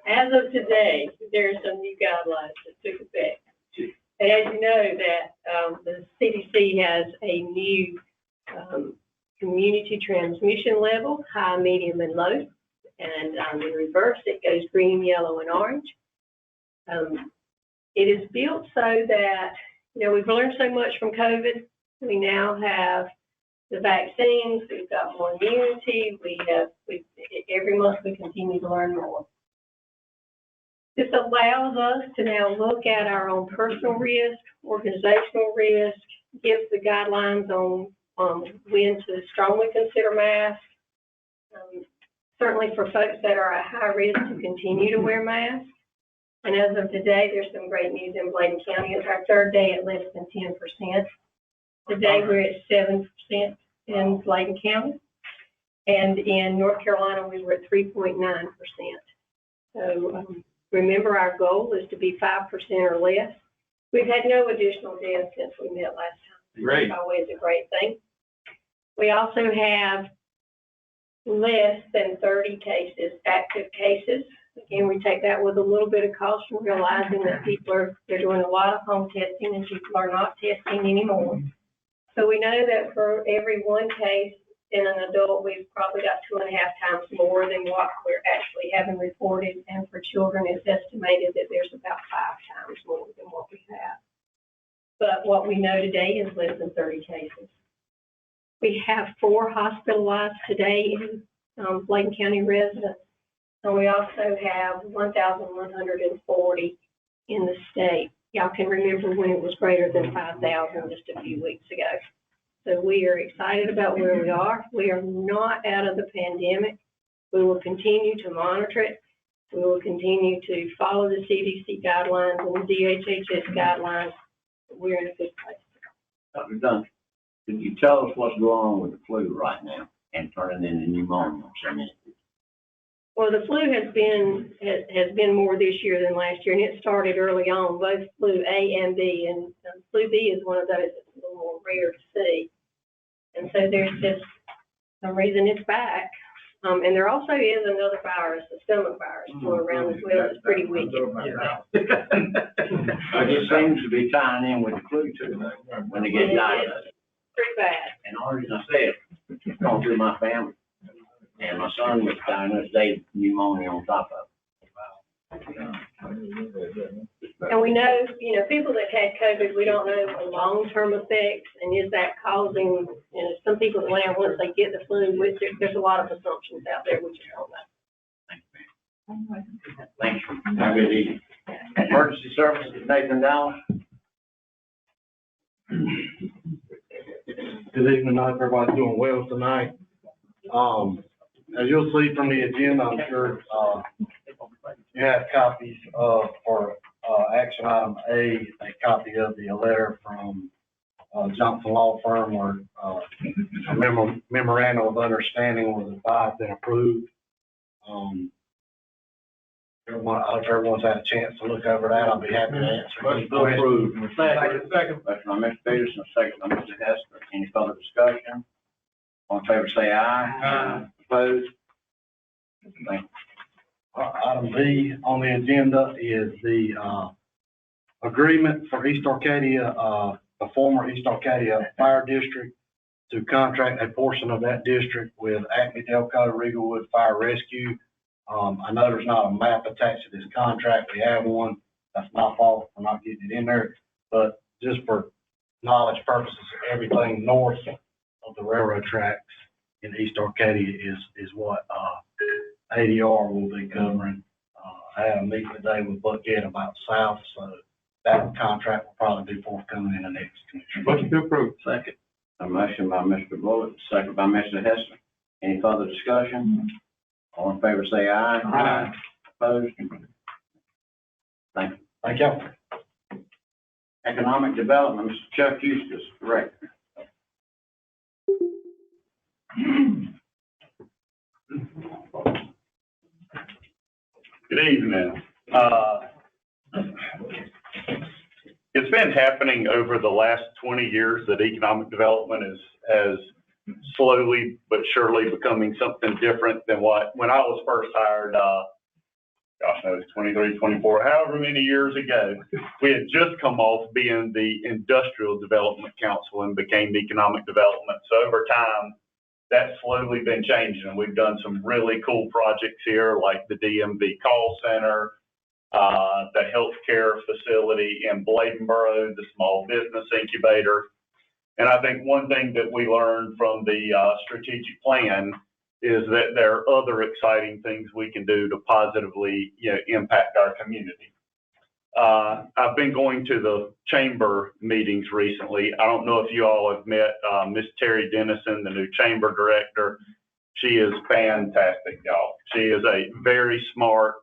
As of today, there are some new guidelines that took effect. And as you know, that the CDC has a new community transmission level, high, medium, and low. And in reverse, it goes green, yellow, and orange. It is built so that, we've learned so much from COVID. We now have the vaccines, we've got more immunity, every month we continue to learn more. This allows us to now look at our own personal risk, organizational risk, gives the guidelines on when to strongly consider masks. Certainly for folks that are at high risk to continue to wear masks. And as of today, there's some great news in Bladen County. It's our third day at less than 10%. Today we're at 7% in Bladen County. And in North Carolina, we were at 3.9%. So remember, our goal is to be 5% or less. We've had no additional deaths since we met last time. Great. That's always a great thing. We also have less than 30 cases, active cases. Again, we take that with a little bit of caution, realizing that they're doing a lot of home testing and people are not testing anymore. So we know that for every one case in an adult, we've probably got 2.5 times more than what we're actually having reported. And for children, it's estimated that there's about 5 times more than what we have. But what we know today is less than 30 cases. We have 4 hospitalized today in Bladen County residents. And we also have 1,140 in the state. Y'all can remember when it was greater than 5,000 just a few weeks ago. So we are excited about where we are. We are not out of the pandemic. We will continue to monitor it. We will continue to follow the CDC guidelines and the DHHS guidelines. We're in a good place. Dr. Duncan, could you tell us what's going on with the flu right now and turning into pneumonia? Well, the flu has been more this year than last year, and it started early on, both flu A and B, and flu B is one of those that's a little more rare to see. And so there's just some reason it's back. And there also is another virus, the stomach virus, going around as well. It's pretty wicked. It seems to be tying in with the flu too, when they get diagnosed. Pretty bad. And the reason I say it, it's gone through my family. And my son was diagnosed with pneumonia on top of it. And we know, people that had COVID, we don't know the long-term effects, and is that causing, some people that land once they get the flu, there's a lot of assumptions out there, we just don't know. Thank you. Have a good evening. Emergency Services, Nathan Dowell. Good evening. I hope everybody's doing well tonight. As you'll see from the agenda, I'm sure you have copies of, for action item A, a copy of the letter from Johnson Law Firm where a memorandum of understanding was advised and approved. I hope everyone's had a chance to look over that. I'll be happy to answer any questions. Second by Mr. Peterson, second by Mr. Hester. Any further discussion? All in favor, say aye. Aye. Opposed? Thank you. Item B on the agenda is the agreement for East Arcadia, the former East Arcadia Fire District, to contract a portion of that district with Acme, Delco, Regalwood Fire Rescue. I know there's not a map attached to this contract. We have one. That's my fault for not getting it in there. But just for knowledge purposes, everything north of the railroad tracks in East Arcadia is what ADR will be covering. I had a meeting today with Buckhead about south, so that contract will probably be forthcoming in the next commission. Motion to approve. Second. A motion by Mr. Bullock, second by Mr. Hester. Any further discussion? All in favor, say aye. Aye. Opposed? Thank you. Thank you. Economic Development, Mr. Chuck Eustace, Director. Good evening. It's been happening over the last 20 years that economic development has slowly but surely becoming something different than when I was first hired, gosh knows, 23, 24, however many years ago. We had just come off being the Industrial Development Council and became Economic Development. So over time, that's slowly been changing, and we've done some really cool projects here, like the DMV call center, the healthcare facility in Bladenboro, the small business incubator. And I think one thing that we learned from the strategic plan is that there are other exciting things we can do to positively, impact our community. I've been going to the chamber meetings recently. I don't know if you all have met Miss Terry Dennison, the new chamber director. She is fantastic, y'all. She is a very smart,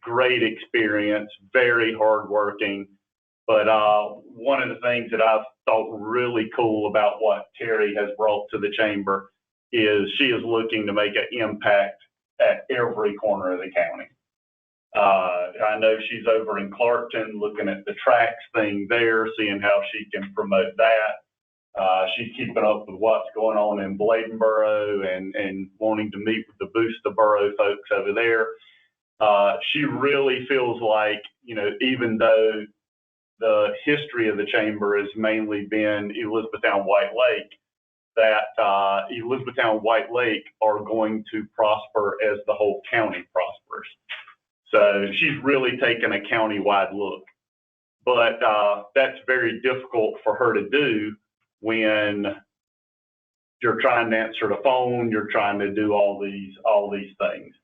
great experience, very hardworking. But one of the things that I've thought really cool about what Terry has brought to the chamber is she is looking to make an impact at every corner of the county. I know she's over in Clarkton looking at the tracks thing there, seeing how she can promote that. She's keeping up with what's going on in Bladenboro and wanting to meet with the Boost the Borough folks over there. She really feels like, even though the history of the chamber has mainly been Elizabethtown White Lake, that Elizabethtown, White Lake are going to prosper as the whole county prospers. So she's really taken a county-wide look. But that's very difficult for her to do when you're trying to answer the phone, you're trying to do all these things.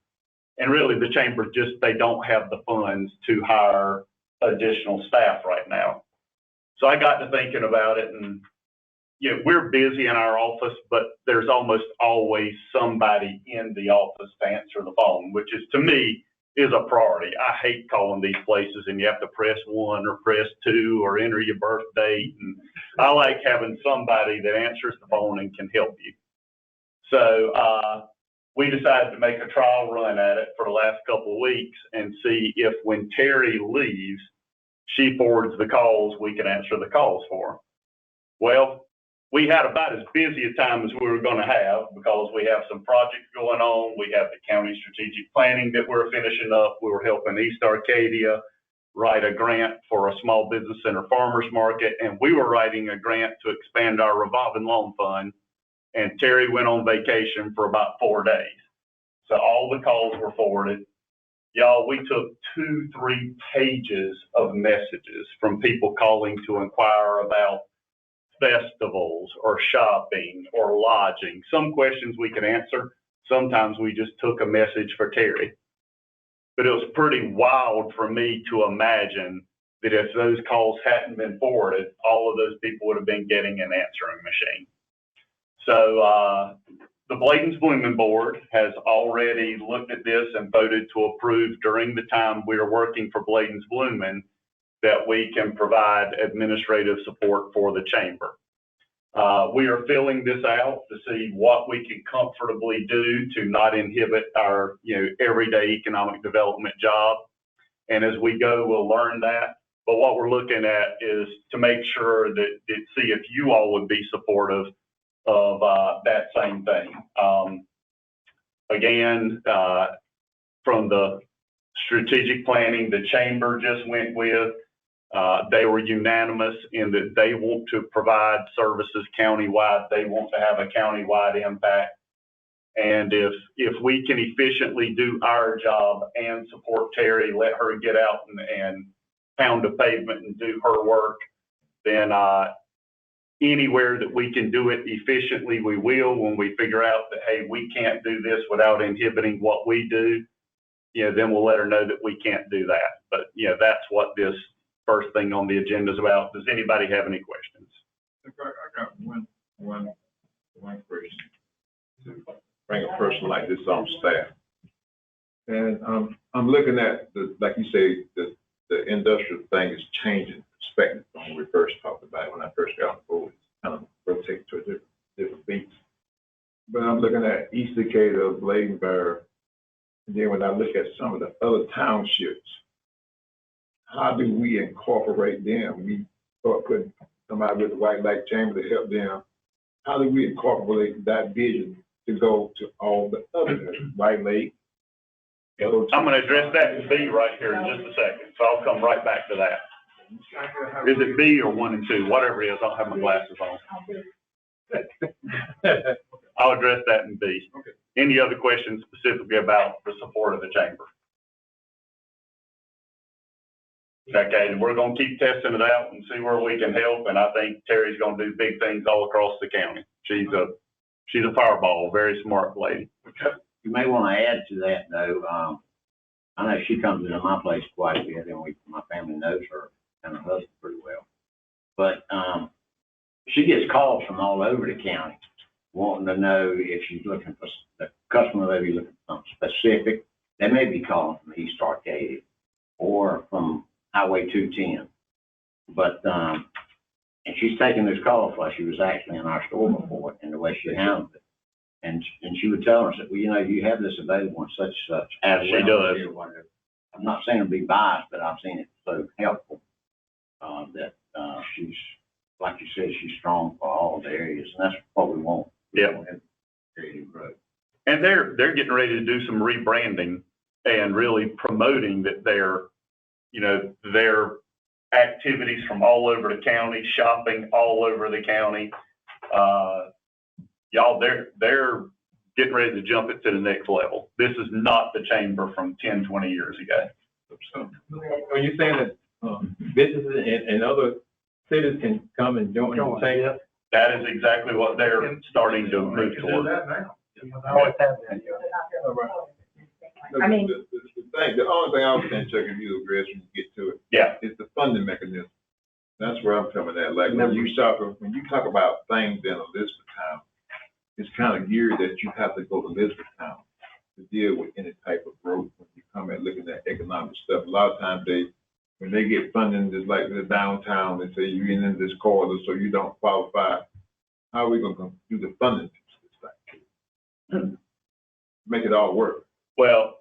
And really the chamber just, they don't have the funds to hire additional staff right now. So I got to thinking about it, and we're busy in our office, but there's almost always somebody in the office to answer the phone, which is, to me, is a priority. I hate calling these places and you have to press 1 or press 2 or enter your birth date. And I like having somebody that answers the phone and can help you. So we decided to make a trial run at it for the last couple of weeks and see if when Terry leaves, she forwards the calls, we can answer the calls for her. Well, we had about as busy a time as we were going to have because we have some projects going on. We have the county strategic planning that we're finishing up. We were helping East Arcadia write a grant for a small business center farmers market, and we were writing a grant to expand our revolving loan fund. And Terry went on vacation for about 4 days. So all the calls were forwarded. Y'all, we took 2-3 pages of messages from people calling to inquire about festivals or shopping or lodging. Some questions we could answer. Sometimes we just took a message for Terry. But it was pretty wild for me to imagine that if those calls hadn't been forwarded, all of those people would have been getting an answering machine. So the Bladen's Blooming Board has already looked at this and voted to approve during the time we are working for Bladen's Blooming that we can provide administrative support for the chamber. We are filling this out to see what we can comfortably do to not inhibit our everyday economic development job. And as we go, we'll learn that. But what we're looking at is to make sure that see if you all would be supportive of that same thing. Again, from the strategic planning the chamber just went with, they were unanimous in that they want to provide services countywide. They want to have a countywide impact. And if we can efficiently do our job and support Terry, let her get out and pound the pavement and do her work, then anywhere that we can do it efficiently, we will. When we figure out that, hey, we can't do this without inhibiting what we do, then we'll let her know that we can't do that. But, that's what this first thing on the agenda is about. Does anybody have any questions? I got one question to bring a person like this on staff. And I'm looking at like you say, the industrial thing is changing perspective from when we first talked about it. When I first got on board, it's kind of rotating to a different beats. But I'm looking at East Decatur, Bladenburg, and then when I look at some of the other townships, how do we incorporate them? We start putting somebody with the White Lake Chamber to help them. How do we incorporate that vision to go to all the other White Lake? I'm going to address that in B right here in just a second. So I'll come right back to that. Is it B or 1 and 2? Whatever it is, I'll have my glasses on. I'll address that in B. Okay. Any other questions specifically about the support of the chamber? Okay, and we're going to keep testing it out and see where we can help. And I think Terry's going to do big things all across the county. She's a fireball, very smart lady. You may want to add to that, though. I know she comes into my place quite a bit, and my family knows her and her husband pretty well. But she gets calls from all over the county wanting to know if she's looking for the customer may be looking for something specific. They may be calling from East Arcadia or from Highway 210. But and she's taking this call for us. She was actually in our store before, and the way she handled it. And she would tell us that, well, you have this available and such and such. As she does. I'm not saying to be biased, but I've seen it so helpful that she's, like you said, she's strong for all the areas, and that's what we want. Yeah. And they're getting ready to do some rebranding and really promoting that their activities from all over the county, shopping all over the county. y'all, they're getting ready to jump it to the next level. This is not the chamber from 10, 20 years ago. So, when you're saying that businesses and other cities can come and join the chamber? That is exactly what they're starting to move toward. I mean, The only thing I was saying, Chuck, if you address when you get to it. Yeah. Is the funding mechanism. That's where I'm coming at. Like, when you talk about things in Elizabethtown, it's kind of geared that you have to go to Elizabethtown to deal with any type of growth when you come at looking at economic stuff. A lot of times when they get funding, just like the downtown, they say you're in this corridor, so you don't qualify. How are we gonna do the funding piece of this thing? Make it all work. Well,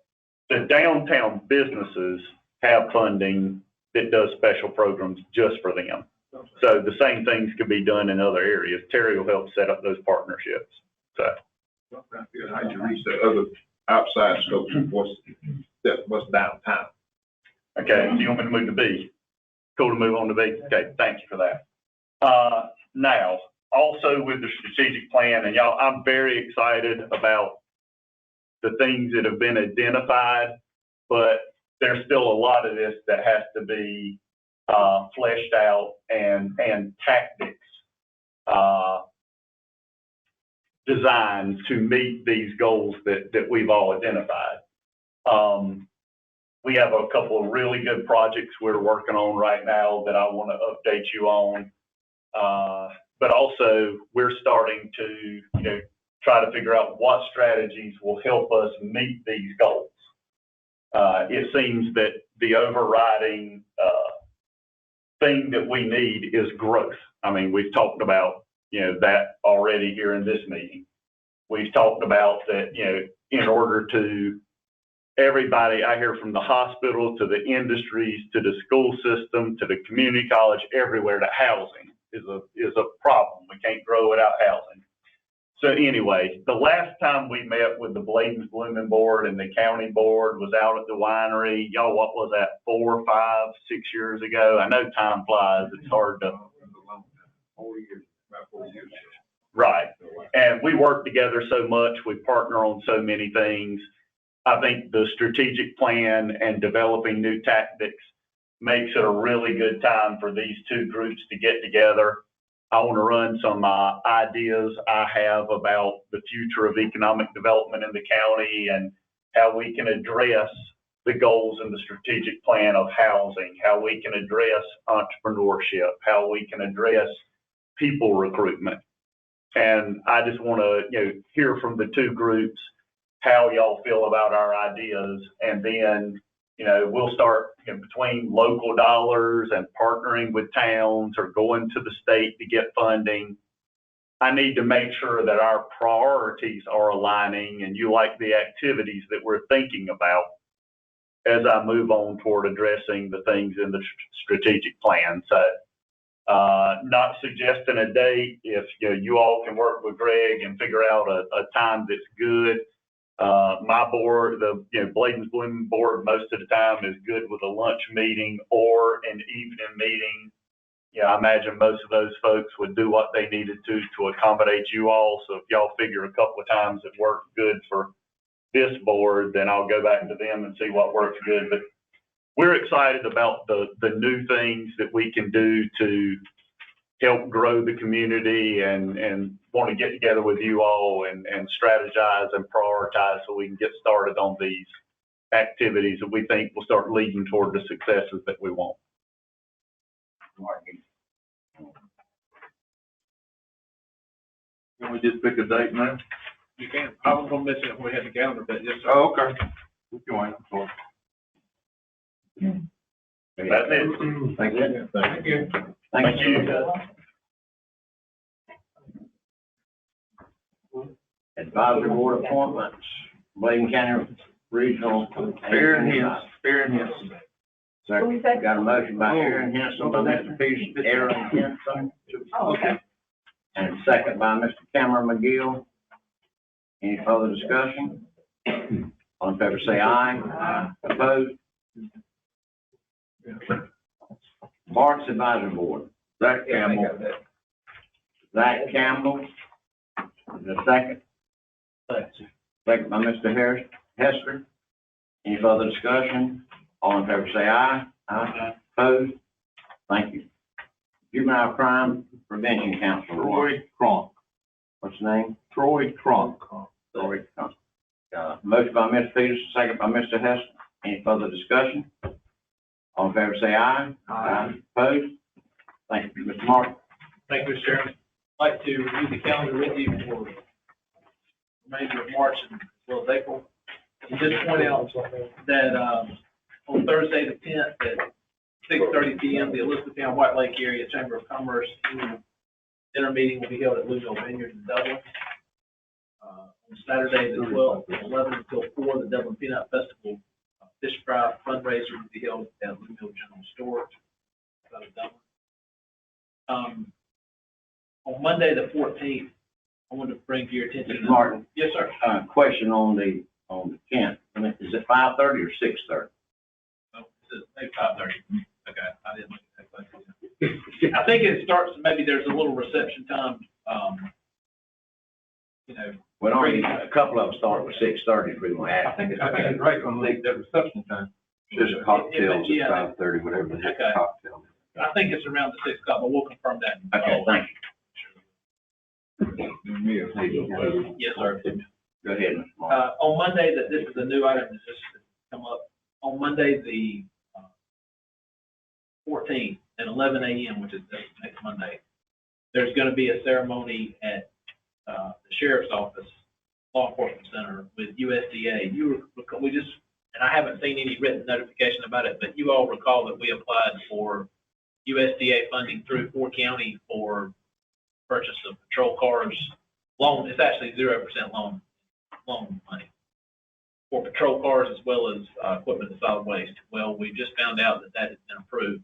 the downtown businesses have funding that does special programs just for them. So the same things could be done in other areas. Terry will help set up those partnerships. So. How you reach the other outside scope of what's downtown? Okay, so you want me to move to B? Cool to move on to B? Okay, thank you for that. Now, also with the strategic plan, and y'all, I'm very excited about the things that have been identified, but there's still a lot of this that has to be fleshed out and tactics designed to meet these goals that we've all identified. We have a couple of really good projects we're working on right now that I want to update you on. But also we're starting to, try to figure out what strategies will help us meet these goals. It seems that the overriding thing that we need is growth. I mean, we've talked about, that already here in this meeting. We've talked about that, in order to everybody, I hear from the hospital to the industries, to the school system, to the community college, everywhere, that housing is a problem. We can't grow without housing. So anyway, the last time we met with the Bladen Blooming Board and the county board was out at the winery. Y'all, what was that, 4, 5, 6 years ago? I know time flies. It's hard to. 4 years, about 4 years. Right. And we work together so much. We partner on so many things. I think the strategic plan and developing new tactics makes it a really good time for these two groups to get together. I want to run some ideas I have about the future of economic development in the county and how we can address the goals in the strategic plan of housing, how we can address entrepreneurship, how we can address people recruitment. And I just want to, hear from the two groups how y'all feel about our ideas, and then we'll start between local dollars and partnering with towns or going to the state to get funding. I need to make sure that our priorities are aligning and you like the activities that we're thinking about as I move on toward addressing the things in the strategic plan. So not suggesting a date. If you all can work with Greg and figure out a time that's good. My board, the Bladen's Blooming board, most of the time is good with a lunch meeting or an evening meeting. I imagine most of those folks would do what they needed to accommodate you all. So if y'all figure a couple of times that work good for this board, then I'll go back to them and see what works good. But we're excited about the new things that we can do to help grow the community and want to get together with you all and strategize and prioritize so we can get started on these activities that we think will start leading toward the successes that we want. Can we just pick a date now? You can. I was gonna mention it when we had the calendar, but yes, sir. Oh, okay. Keep going. That's it. Thank you. Thank you. Thank you. Advisory board appointments, Bladen County Regional. Aaron Henson. Second, got a motion by Aaron Henson, by Mr. Pearson, Aaron Henson. Oh, okay. And second by Mr. Cameron McGill. Any further discussion? All in favor say aye. Aye. Opposed? Parks Advisory Board. Zach Campbell. Zach Campbell. Is there a second? Second by Mr. Hester. Any further discussion? All in favor say aye. Aye. Opposed? Thank you. Juvenile Crime Prevention Council. Troy Cronk. What's the name? Troy Cronk. Troy Cronk. Motion by Mr. Peters, second by Mr. Hester. Any further discussion? All in favor say aye. Aye. Opposed? Thank you. Mr. Martin. Thank you, Mr. Chairman. I'd like to review the calendar with you for the remainder of March and as well as April. And just point out that, on Thursday the 10th at 6:30 p.m., the Elizabethtown White Lake Area Chamber of Commerce dinner meeting will be held at Louisville Vineyard in Dublin. On Saturday the 12th from 11 until 4, the Dublin Peanut Festival fish fry fundraiser will be held at Louisville General Store outside of Dublin. On Monday the 14th, I wanted to bring to your attention. Mr. Martin. Yes, sir. Question on the 10th. I mean, is it 5:30 or 6:30? Oh, it's maybe 5:30. Okay, I didn't look at that question. I think it starts, maybe there's a little reception time, Well, only a couple of them start with 6:30 if we want to add. I think it's right on the reception time. There's cocktails Yeah. at 5:30, whatever the heck Okay. cocktail. I think it's around the 6 o'clock, but we'll confirm that. Okay, thank you. Yes, sir. Go ahead, Mr. Martin. On Monday, this is a new item that's just come up. On Monday, the 14th at 11 a.m., which is next Monday, there's going to be a ceremony at the Sheriff's Office, Law Enforcement Center with USDA. And I haven't seen any written notification about it, but you all recall that we applied for USDA funding through Ford County for purchase of patrol cars. Loan, it's actually 0% loan money for patrol cars as well as equipment and solid waste. Well, we just found out that has been approved,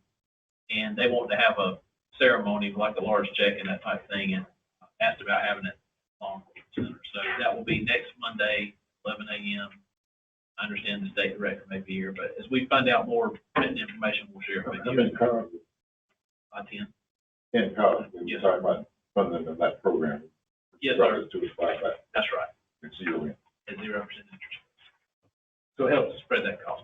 and they want to have a ceremony like a large check and that type of thing, and asked about having it on center. So that will be next Monday, 11 a.m. I understand the state director may be here, but as we find out more written information, we'll share it with you. 10. In college, when you talk about funding of that program. Yes, sir. That's right. It's 0%. At 0% interest. So it helps spread that cost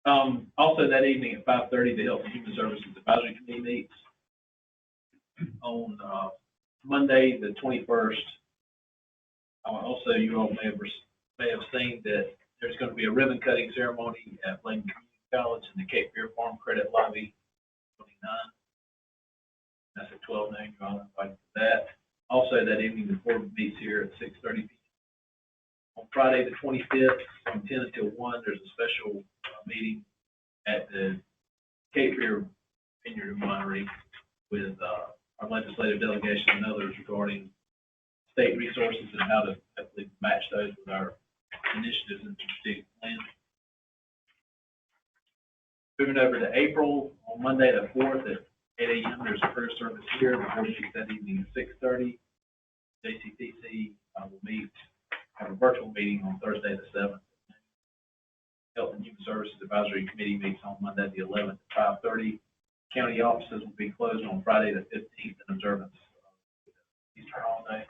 out. Also that evening at 5:30, the Health and Human Services Advisory Committee meets. On Monday, the 21st, also you all may have seen that there's going to be a ribbon cutting ceremony at Bladen Community College in the Cape Fear Farm Credit Lobby 29. That's at 12 noon. You're all invited to that. Also that evening, the board meets here at 6:30 p.m. On Friday, the 25th, from 10 until 1, there's a special meeting at the Cape Fear Vineyard Winery with our legislative delegation and others regarding state resources and how to hopefully match those with our initiatives and strategic plan. Moving over to April, on Monday the 4th at 8 a.m., there's a prayer service here. The board meets that evening at 6:30. JCPC will meet, have a virtual meeting on Thursday the 7th. Health and Human Services Advisory Committee meets on Monday the 11th at 5:30. County offices will be closed on Friday the 15th in observance of Easter holiday.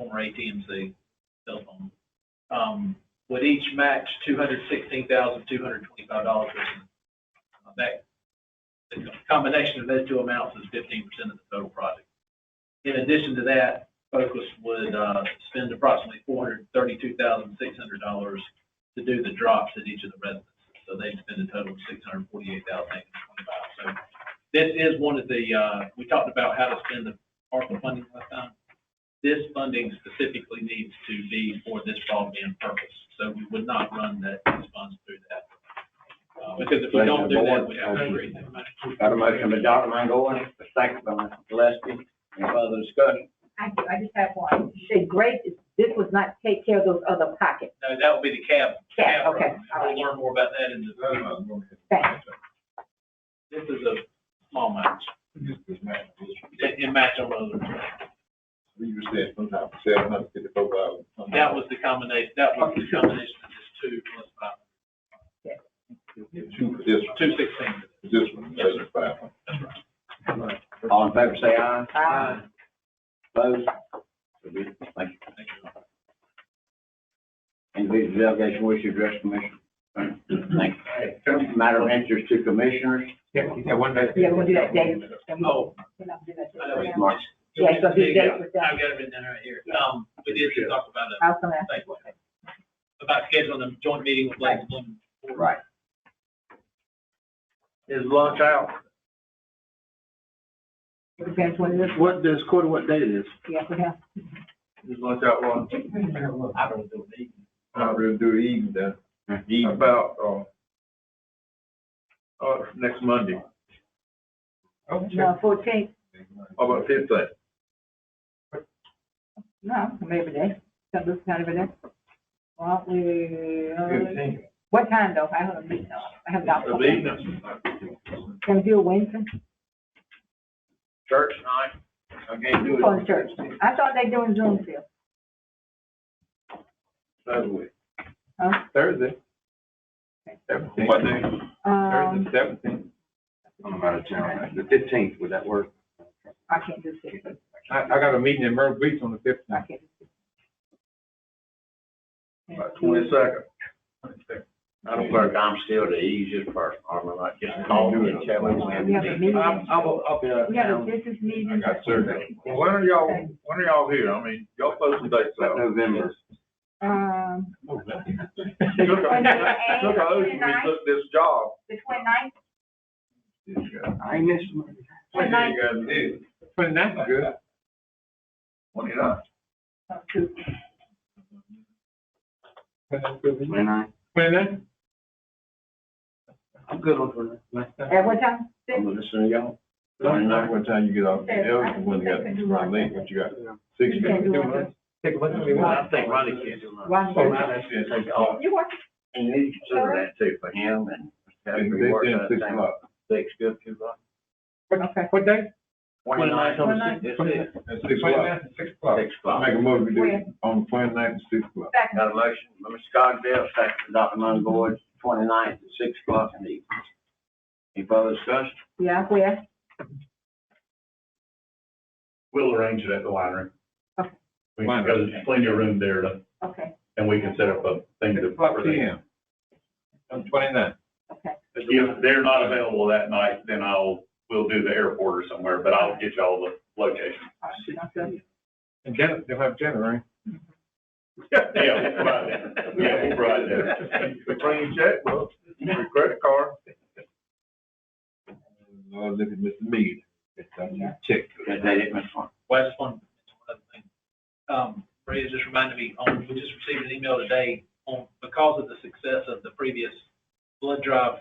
former AT&T telephone. Would each match $216,225. That, the combination of those two amounts is 15% of the total project. In addition to that, Focus would spend approximately $432,600 to do the drops at each of the residences. So they spend a total of $648,825. So this is one of the, we talked about how to spend the ARPA funding last time. This funding specifically needs to be for this broadband purpose. So we would not run these funds through that. Because if we don't do that, we have to agree. Got a motion by Dr. Mangold, a second by Mr. Gillespie. Any further discussion? I just have one. You said great, this was not take care of those other pockets. No, that would be the cab. Cab, okay. We'll learn more about that in the. Thanks. This is a small match. In match on others. You were saying sometimes $754,000. That was the combination of this two plus five. Two for this one. 216. This one, that's five. All in favor, say aye. Aye. Opposed? Thank you. Individual delegation wish to address commission. Thank you. Matter of interest to commissioners. Yeah, we're gonna do that day. Oh. We're not gonna do that That was day. March. Yeah, so this day was I've done. got it written down right here. We did talk about it. I was gonna ask. About scheduling a joint meeting with Bladen County. Right. Is lunch out? It depends when it is. What date it is? Yeah, we have. Is lunch out lunch? I don't do it. Not really do it even then. About, next Monday. No, 14th. How about 15th? No, maybe day. Some this kind of a day. Well, we, 15th. what time though? I don't know. I have not. Of the evening. Can we do a Wednesday? Church night. Okay, do For the it. church. I thought they doing Zoom still. Huh? Thursday. What day? Thursday, 17th. I'm out of town. The 15th, would that work? I can't do 6. I got a meeting in Myrtle Beach on the 15th. I can't do 6. About 22nd. I don't think I'm still the easiest person. I'm like, just call me and tell me when. We have a meeting. I'll be out of We have a town. business I meeting. got surgery. Well, when are y'all here? I mean, y'all post some dates out. November. Look, I owed you, we took this job. The 29th? I ain't missing. 29th. 29th, good. 29. 29. 29th? I'm good on 29. At what time? I'm listening to y'all. 29, what time you get off? The elders, when you got run late, what you got? 6. You can't do it. Take a look at me. I think Ronnie can't do nothing. Ronnie. So now that's gonna take off. You want? And you need to consider that too for him and. They said 6 o'clock. 6, good, 2 o'clock. Okay. What day? 29th on the 29th. 6th. At 6 o'clock. 6 o'clock. 6 o'clock. Make a motion, we do it on the 29th at 6 o'clock. Got a motion by Mr. Cogsdale, second by Dr. Mungoy, 29th at 6 o'clock in the evening. Any further discussion? Yeah, where? We'll arrange it at the winery. Okay. Because there's plenty of room there to, Okay, and we can set up a thing to. 5 p.m. On 29th. okay. If they're not available that night, then we'll do the airport or somewhere, but I'll get you all the location. Okay. And Janet, they'll have Janet, right? Yeah, we'll provide that. Yeah, we'll provide that. Bring your checkbook, your credit card. Lord, look at Mr. Mead. It's on your check. That date, Mr. Farmer. Well, I just want to mention one other thing. Ray just reminded me, we just received an email today because of the success of the previous blood drive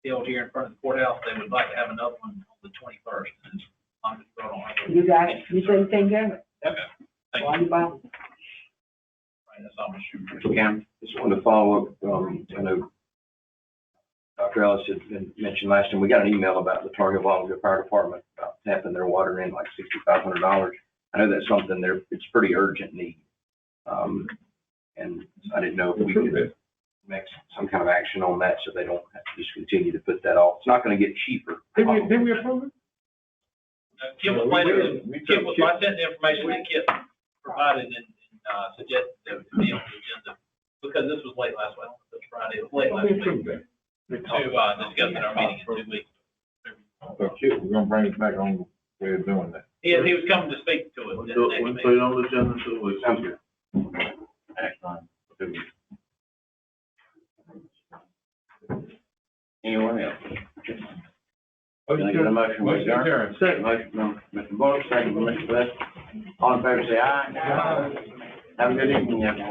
held here in front of the courthouse, they would like to have another one on the 21st. You got it. You said you take care of it. Okay. Thank Why you. you bother? Right, that's all I'm shooting. Mr. Cameron. Just wanted to follow up, I know Dr. Ellis had mentioned last time, we got an email about the Target Volunteer Fire Department about tapping their water in like $6,500. I know that's something it's pretty urgent need. And I didn't know if we could make some kind of action on that so they don't have to just continue to put that off. It's not gonna get cheaper. Did we approve it? Kip was planning to, I sent the information that Kip provided and suggested that it be on the agenda, because this was late last week, this Friday, it was late last week, to, discuss in our meeting in 2 weeks. So Chip, we're gonna bring it back on the way of doing that. He was coming to speak to it. We'll at do the it, next we'll meeting. put it on the agenda, so we'll. Sounds good. Excellent. Anyone else? Can I get a motion? Motion adjourned. Second. Motion from Mr. Bullock, second from Mr. West. All in favor, say aye. Have a good evening, everyone.